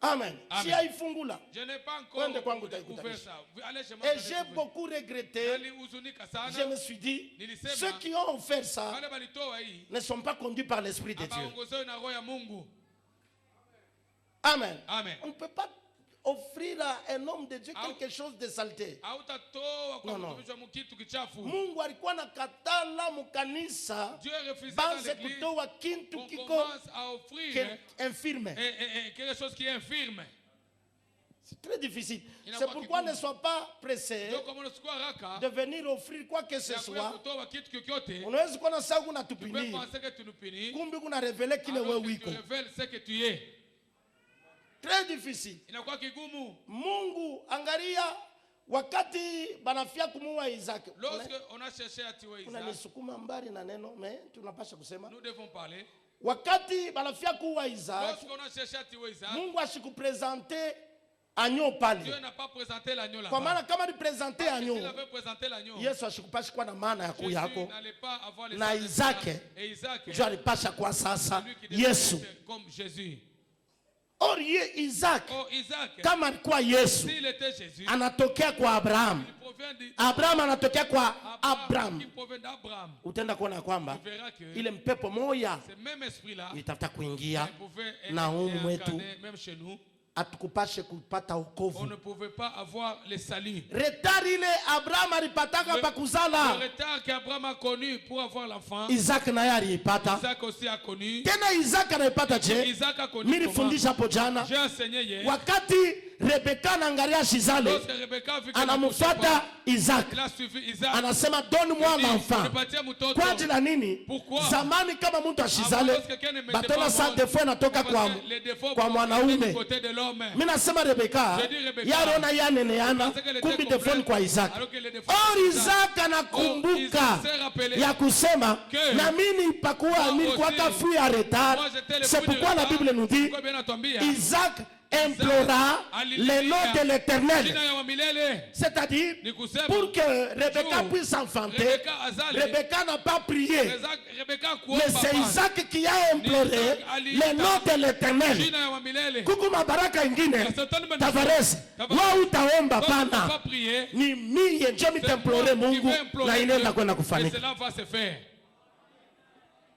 Amen. Si haifungula. Je n'ai pas encore Kwende kwangu découvert utaikutanisha. ça. Allez chez moi. Et vous allez j'ai découvrir. beaucoup regretté. Nalihuzunika sana. Je me suis dit, Nilisema, ceux qui ont offert ça wale walitoa hii ne sont pas conduits par l'Esprit de Dieu. abaongozewe na roho ya Mungu. Amen. Amen. On ne peut pas offrir à un homme de Dieu quelque chose de saleté. Hautatoa kwa No, no. mtumishi wa Mungu kitu kichafu. Mungu alikuwa nakatala mukanisa Dieu refusait dans banze l'église kutoa kintu qu'on kiko commence à offrir infirme. quelque chose qui est infirme. C'est très difficile. Il n'a C'est pas pourquoi kigumu. ne sois pas pressé Ndio kama unachukua haraka de venir offrir quoi que ce ya kuja soit. kutoa kitu kyokyote, Unaweza kuona saa tu peux unatupini, penser que tu nous punis, kumbi kuna revele kile alors wewe que tu wiko. révèles ce que tu es. Très difficile. Inakuwa kigumu. Mungu angalia wakati banafia kumuua Isaac. Lorsque on a cherché à tuer Isaac, Unanisukuma mbali na neno, mais tunapasha kusema. nous devons parler. Wakati banafia kuua Isaac, Lorsqu'on a cherché à tuer Isaac, Mungu ashikupresente agneau pale. Dieu n'a pas présenté l'agneau là-bas. Kwa maana kama ni presente S'il agneau, avait présenté l'agneau, Yesu ashikupashi kuwa na maana ya Jésus yako. n'allait pas avoir les Na sangs de Isaac, Isaac. Et Isaac, Ndio alipasha kuwa sasa lui qui devait Yesu. être comme Jésus. Or Isaac Oh, Isaac, kama alikuwa Yesu, s'il était Jésus, anatokea kwa Abraham. il provient Abraham anatokea kwa Abraham, Abraham. qui provient d'Abraham. Utaenda kuona kwamba Tu verras que ile mpepo moya ce même esprit-là, ilitafuta kuingia il pouvait na humu être mwetu, incarné même chez nous. atukupashe kupata On wokovu. ne pouvait pas avoir le salut. Retard ile Abraham alipataka pa Le kuzala, retard qu'Abraham a connu pour avoir l'enfant, Isaac naye aliipata. Isaac aussi a connu. Tena Isaac anaipata je? Isaac a connu Mimi comment? nilifundisha hapo jana, J'ai enseigné hier. wakati Rebeka anaangalia Shizale, Lorsque Rebecca a vu que anamfuata Isaac, il a suivi Isaac. anasema donne-moi l'enfant. Nipatie mtoto. Kwa ajili ya nini? Pourquoi? Zamani kama mtu ashizale, Lorsque quelqu'un ne mettait batona pas sa bon, defo inatoka parce kwa que les défauts kwa étaient mwanaume. du côté de l'homme. Mimi nasema Rebeka, Je dis Rebecca, yaliona yaneneana, parce que les kumbi défauts defo ni kwa Isaac. alors que les défauts Or de Isaac anakumbuka Isaac s'est rappelé ya kusema que na mimi pakuwa nilikuwaka aussi, fui ya retard. moi j'étais le C'est fruit de pourquoi la retard. Bible nous dit Pourquoi bien entendu, Isaac implora Alléluia. le nom de l'Éternel. jina ya milele C'est-à-dire, ni kusema pour que Rebecca Juu, puisse enfanter, Rebecca azale, Rebecca n'a pas prié. Rebecca Mais kuomba c'est Baba. Isaac qui a imploré Isaac aliita le nom de l'Éternel. jina ya milele. Kuku mabaraka ingine, Shetani Tavares, wewe utaomba Toi, tu peux pana. pas prier. Ni mie nje C'est mitemplore moi qui Mungu vais implorer na Dieu, inaenda kwenda et kufanyika. cela va se faire.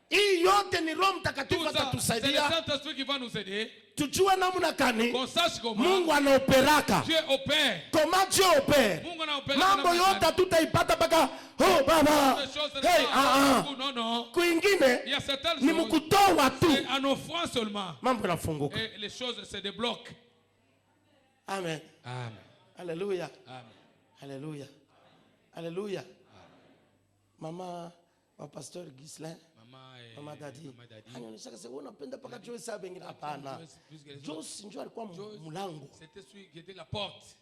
Hii yote ni Roho Tout Mtakatifu ça, c'est le atatusaidia Saint-Esprit qui va nous aider. tujue namna gani Qu'on sache comment Mungu anaoperaka. Dieu opère. Comment Dieu opère. Mungu anaopera Mambo namna yote gani. hatutaipata mpaka oh baba. Ces choses, ce n'est Hey, pas beaucoup, non, non. Kwingine Il y a certaines ni choses, mkutoa tu. c'est en offrant seulement. Mambo yanafunguka. Et les choses se débloquent. Amen. Amen. Alléluia. Amen. Alléluia. Alléluia. Mama wa pasteur Gislain, mama dadi. Anaonyesha kama unapenda paka Joyce saa bengine hapana. Joyce ndio alikuwa mlango. C'était celui qui était la porte.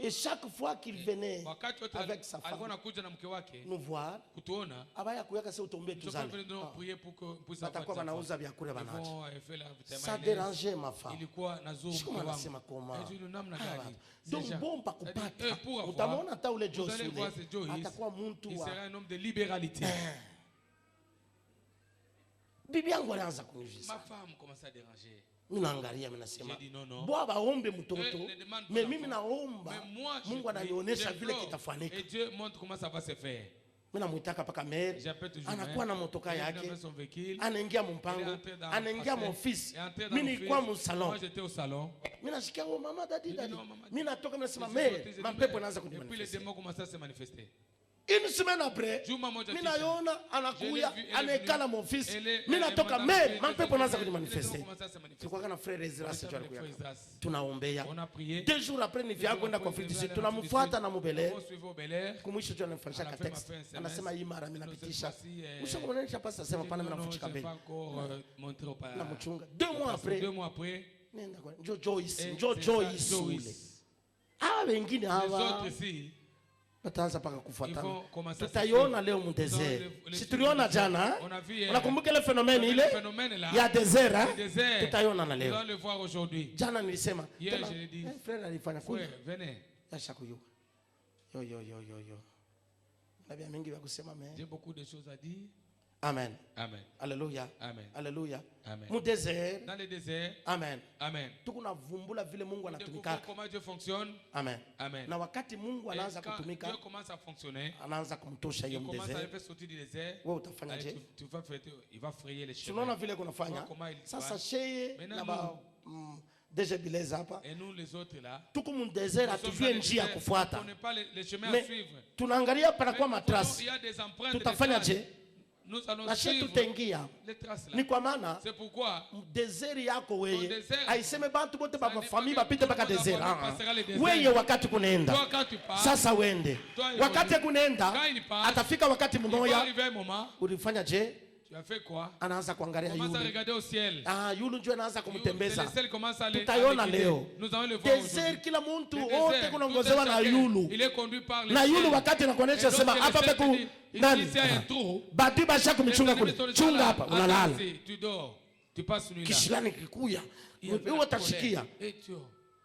Et chaque fois qu'il venait Wakati wote avec sa alikuwa femme anakuja na mke wake nous voir, kutuona, abaya kuyaka sasa utombe nous tuzale. sommes prier pour que puisse Batakuwa banauza vyakula Ils banacho. vont faire la Ça dérangeait ma femme. ilikuwa na zuru Shikoma mke nasema wangu. koma. Et tu nous namna Ah, gani? donc Déjà. bon pa C'est-à-dire, kupata. pour avoir, Utamwona hata ule vous Joyce allez voir ce ule. Joyce, Atakuwa mtu il wa sera un homme de libéralité. bibi yangu anaanza kunivisa. Ma femme commence à déranger. Mimi naangalia mimi nasema J'ai dit non, non. bwa baombe mtoto. Ne demande pas Mais d'enfant. mimi naomba Mais moi, je Mungu prie, ananionyesha vile j'implore. kitafanyika. Et Dieu montre comment ça va se faire. Mimi namuitaka paka maire. J'appelle toujours Anakuwa na motoka Il yake. vient dans son véhicule. Anaingia Il est mpango. entré dans Anaingia le mon passé. fils. Il est entré dans Mimi mon nilikuwa mu fils. salon. Moi j'étais au salon. Mimi nasikia oh mama dadi Je dadi. dis non, maman, Mimi natoka mimi nasema Je maire, suis sorti, mapepo j'ai anaanza dit, et puis les kunimanifester. démons commencent à se manifester. Une semaine après, Juma moja mimi kisha. naona anakuya Je l'ai vu, anekala mon fils. Elle Mimi natoka est maire, madame, mapepo elle anaanza est kunimanifester. commence à se manifester. Tulikuwa na frère Ezra On sio a alikuya. fait Ezras. Tunaombea. On a prié. 2 jours après ni vya kwenda kwa Après, fiti on a tunamfuata na mubele. On suivait au Bel Air. Kumwisho tu anamfanyisha On a ka fait ma text. fin SMS. Anasema hii mara mimi napitisha. Cette fois-ci, Mwisho kumwonyesha pasta sema pana mimi Non, non, nafuchika je n'ai mbele. pas encore montré au Na parent. mchunga. 2 mois après, 2 mois après, nenda kwa njoo Joyce, et njoo c'est Joyce ça, ule. Joyce. Ah wengine Les hawa autres ici, wataanza paka ils kufuatana. vont commencer à se Tutaiona suivre. leo mu desert. les Si tuliona suivre. jana, On a vu, unakumbuka ile phénomène le ile phénomène là, ya desert, le désert. tutaiona na Nous leo. allons le voir aujourd'hui. Jana nilisema Hier, tena, je l'ai dit. frère alifanya kule. Ouais, venez. Yasha kuyua. Yo. Na bia mingi vya kusema mais. J'ai beaucoup de choses à dire. Amen. Amen. Alléluia. Amen. Alléluia. Amen. Mu desert. Dans le désert, Amen. Amen. Tuko na vumbula vile Mungu Nous découvrons anatumika. comment Dieu fonctionne. Amen. Amen. Na wakati Mungu Et anaanza quand kutumika, Dieu commence à fonctionner, anaanza kumtosha hiyo il commence à le desert. faire sortir du désert. Wewe utafanya Allez, je? tu vas faire, il va frayer les Tunaona chemins. vile kunafanya. Comment il Sasa va. sheye Maintenant, na ba deje bileza hapa. Et nous, les autres là, Tuko mu desert nous sommes atujue dans le njia désert, kufuata. on ne connaît pas les chemins à Mais suivre. tunaangalia pana Mais kwa nous matrasi. voyons, il y a des empreintes, des Tutafanya traces. je? Nous allons Na sheye suivre tutaingia. les traces là. Ni kwa maana C'est pourquoi desert yako weye desert. aiseme bantu bote baba Ça famille n'est pas bapite que mpaka tout le monde desert. passera le désert. Weye wakati kunaenda toi, quand tu pars, sasa wende Toi, wakati kunaenda Quand il passe, atafika wakati il va mmoja arriver un moment, ulifanya je Tu as fait quoi? anaanza kuangalia Commence à yule. regarder au ciel. Yule njoo anaanza C'est kumtembeza. le ciel commence à les Tutaiona guider. leo. Nous allons le voir aujourd'hui. Desert kila mtu Le wote désert, kunaongozewa tout na un chacun, yulu. il est conduit par le Na ciel. yulu wakati nakuonesha Et sema donc, hapa le ciel peku te dit, nani? ici, il y a un trou. Badi basha kumchunga kule. Chunga hapa unalala. Attends, tu dors. Tu passes nuit là. Kishilani kikuya. Il y a de la Wewe utashikia. colère. Et tu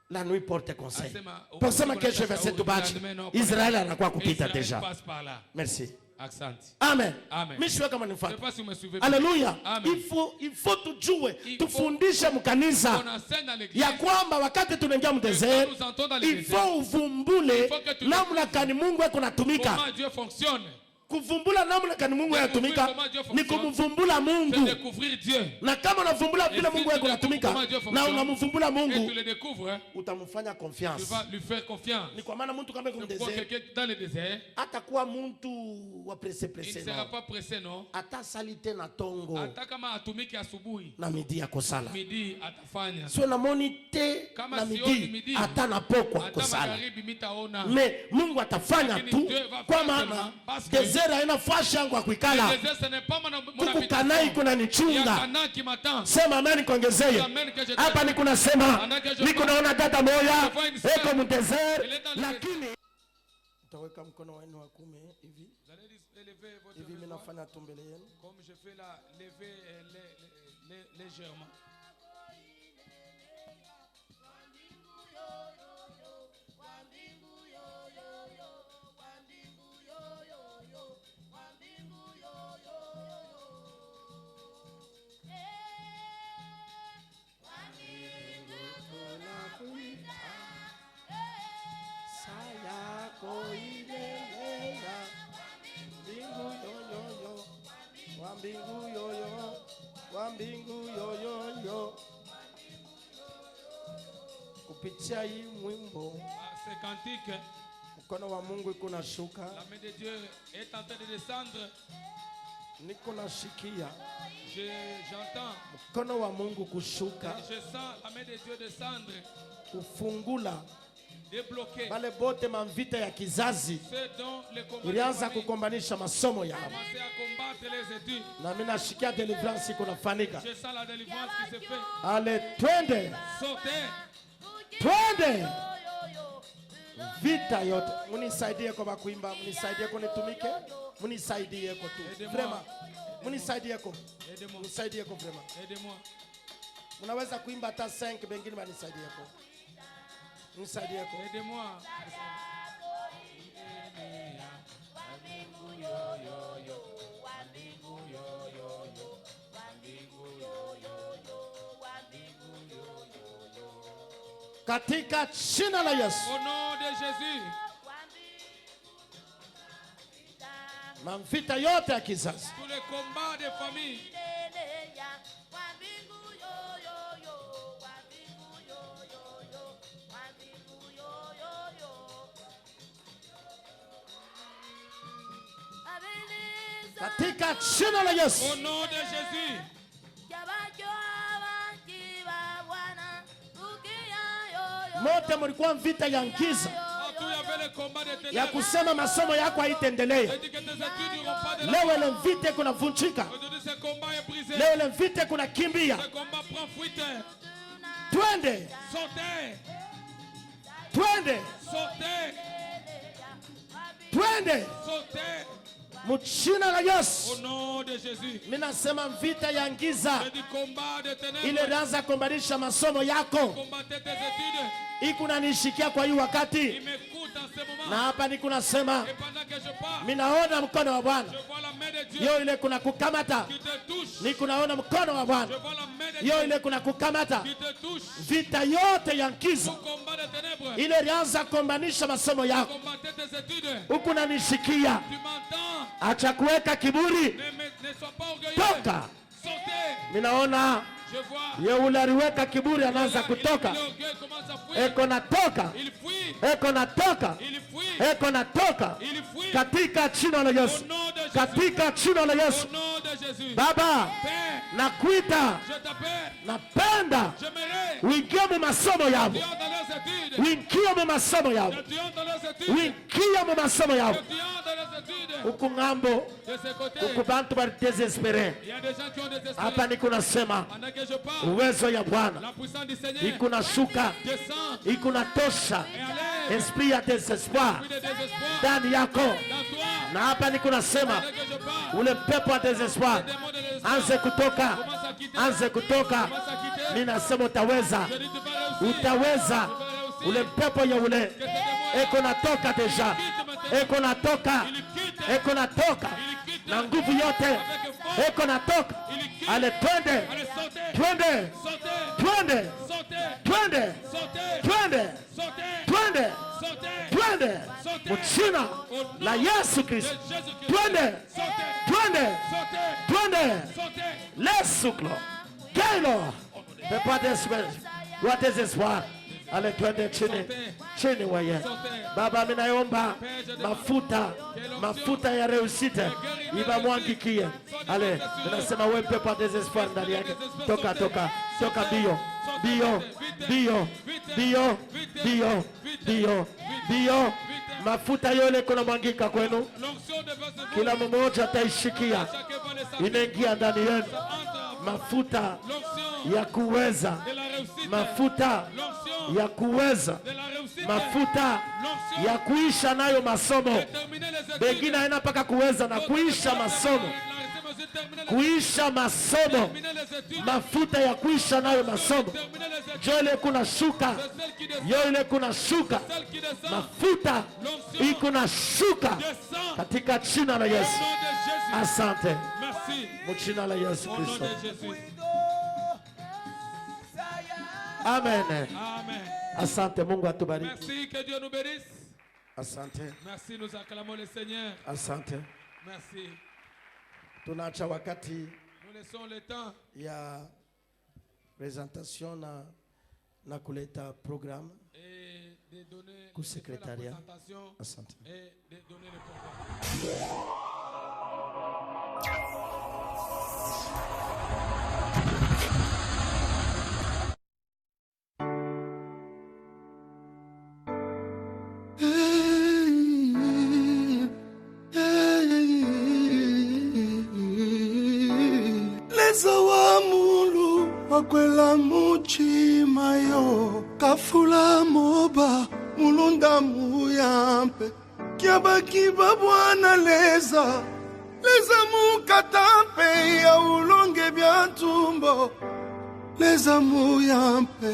La nuit porte conseil. Asema, Posema ukikuwa kesho na verset shauri, tubachi. lazima Israeli anakuwa kupita Israël deja. passe par là. Merci. Accent. Amen. Amen. Mimi siwe kama Je ne sais nifuata. pas si vous me suivez. Haleluya. Amen. Il faut tujue, Il tufundishe mkanisa On enseigne dans l'église. ya kwamba wakati tunaingia mdesert, Nous entrons dans le il désert. faut uvumbule Il faut que tu namna kani Mungu yako natumika. Comment Dieu fonctionne. Kuvumbula namna kani Mungu yatumika Comment Dieu ni fonctionne. kumvumbula C'est Mungu. découvrir Dieu. Na kama unavumbula vile Et si Mungu tu yako découvres natumika comment Dieu na fonctionne, unamvumbula Et tu Mungu, le découvres, hein, utamfanya tu confiance. vas lui faire confiance. Ni kwa maana mtu kama yuko C'est pourquoi mdesert quelqu'un dans le désert, atakuwa mtu wa presse il ne presse sera no. pas pressé, non? Atasalite na tongo Hata kama atumike asubuhi, na midi ya kusala. midi atafanya. Sio namoni te Kama na sioni midi, hata na pokwa Hata kusala. magharibi mitaona. Me Mungu atafanya Lakini tu Dieu va kwa faire maana seulement parce que desert haina fashi yangu ya Le kuikala. désert, ce n'est pas mon Kuku habitation. kanai kuna Il y a nichunga. Canaan qui m'attend. Sema amen kuongezee. Amen que je Hapa t'aime. niko nasema Pendant que je niko parle, naona dada moya je vois une sœur. eko mdesert Elle est dans le lakini utaweka mkono wenu wa kume hivi Vous allez élever votre hivi, mimi voix, nafanya tu mbele yenu. comme je fais là, lever légèrement. Kupitia hii mwimbo C'est cantique. mkono wa Mungu iko nashuka, La main de Dieu est en train de descendre. niko nashikia J'entends. mkono wa Mungu kushuka, Je sens la main de Dieu descendre. kufungula Débloquer. bale bote mamvita ya kizazi C'est dont les combats ilianza kukombanisha masomo yao, commencer à combattre les études. na mimi nashikia deliverance iko nafanyika. Je sens la délivrance qui se fait. Ale, twende Sautez. twende, vita yote munisaidie kwa kuimba, munisaidie kwa nitumike, munisaidie kwa tu vrema, munisaidie kwa, Aidez-moi. munisaidie kwa vrema. Aidez-moi. Unaweza kuimba hata 5 bengine banisaidie kwa, munisaidie kwa. Aidez-moi. Katika jina la Yesu, Au nom de Jésus. mamvita yote ya kizazi Tous les combats des familles. katika jina la Yesu. Au nom de Jésus. Mote mlikuwa vita ya ngiza Partout il y avait les combats des ya ténèbres. kusema masomo yako haitendelee. J'ai dit que tes études n'iront pas de Leo l'avant. ile vita kuna vunjika, Aujourd'hui ce combat est brisé. leo ile vita kuna kimbia. Ce combat prend fuite. Twende, Sautez. twende, Sautez. twende Sautez. mjina la Au Yesu. nom de Jésus. Mimi nasema vita ya ngiza C'est du combat des ténèbres. ile ilianza kumbadilisha masomo yako Combattez tes études. ikunanishikia kwa hii wakati, Il m'écoute en ce moment. na hapa niko nasema Et pendant que je parle, mimi naona mkono wa Bwana je vois la main de Dieu yo ile kuna kukamata, qui te touche. niko naona mkono wa Je Bwana vois la main de yo Dieu ile kuna kukamata. qui te touche. Vita yote ya ngiza Tout combat des ténèbres. ile ilianza kumbanisha masomo yako, Combattez tes études. huku nanishikia. Tu m'entends? Acha kuweka kiburi, Ne sois pas orgueilleux. toka. Sautez. Minaona Je vois. ye ule aliweka kiburi anaanza kutoka, L'orgueil commence à fuir. eko natoka, Il fuit. eko natoka, Il fuit. eko natoka Il fuit. katika jina la Au Yesu, nom de Jésus. katika jina la Yesu. Au nom de Jésus. Baba, Père, nakuita, je t'appelle. napenda J'aimerais. uingie mu masomo yabo, Tu entres dans leurs études. uingie mu masomo yabo, Tu entres dans leurs études. uingie mu masomo yabo. Tu entres dans leurs études. Huku ngambo de ce côté, huku bantu bali desespere. il y a des gens qui ont désespéré. Hapa niko nasema Pendant que je parle, uwezo ya Bwana la puissance du Seigneur iko nashuka, descend iko natosha et allait. esprit ya desespoir Plus de désespoir ndani yako. dans toi. Na hapa niko nasema Pendant que je parle, ule pepo wa desespoir le démon de désespoir anze kutoka, commence à quitter. anze kutoka. Commence à quitter. Mimi nasema utaweza, Je dis tu vas réussir. utaweza. Ule pepo ya ule Que ce démon eko natoka deja, eko natoka, eko natoka na nguvu yote, eko natoka. Ale twende, allez sauter, twende, sauter, twende, sauter, twende, sauter, twende, sauter, twende, sauter, twende, mchina la Yesu Kristo, twende, sauter, twende, sauter, twende. sauter. Lesuklo, Kailo, pepo wa desespoir. Ale twende chini, chini weye. Baba minaomba mafuta ya reusite iba mwangikie. Ale, ninasema wewe pepo wa desespoir ndani yake. Toka, toka, toka bio, bio, bio, bio, bio, bio, bio. Mafuta yole kuna mwangika kwenu. Kila mmoja ataishikia. Inaingia ndani yenu. Mafuta ya kuweza, mafuta ya kuweza, mafuta ya kuisha nayo masomo. Bengine haina mpaka kuweza na kuisha masomo, kuisha masomo, mafuta ya kuisha nayo masomo. Jo ile kuna shuka, yo ile kuna shuka, mafuta iko shuka katika jina la Yesu. Asante mjina la Yesu Kristo. Amen. Amen. Asante, Mungu atubariki. Merci, que Dieu nous bénisse. Asante. Merci, nous acclamons le Seigneur. Asante. Merci. Tunaacha wakati Nous laissons le temps ya presentation na kuleta programme et de donner ku de faire la secrétariat. présentation Asante. et de donner le programme. Makwela muchima yo kafula moba mulunda muyampe kiabaki babwana leza mukatampe ya ulonge bya tumbo leza muyampe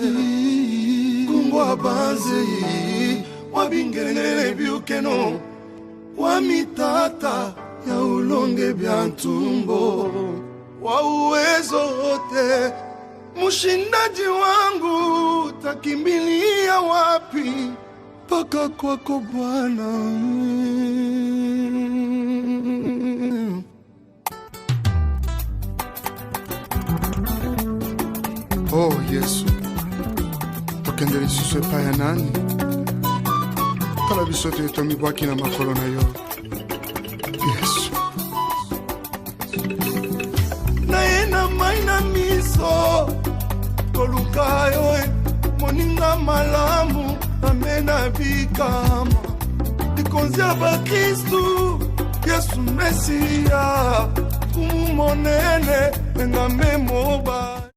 kungwa banze wabingelele byukeno wamitata ya ulonge bya tumbo wa uwezo wote. Mushindaji wangu takimbilia wapi? Paka kwako Bwana. Oh Yesu, tokende lisusu epai ya nani? Tala biso te tomibwaki na makolo na yo Yesu. Naye na mai na miso koluka yo moninga malamu amena bikama likonzi ya bakristu Yesu Mesia kumu monene engame moba.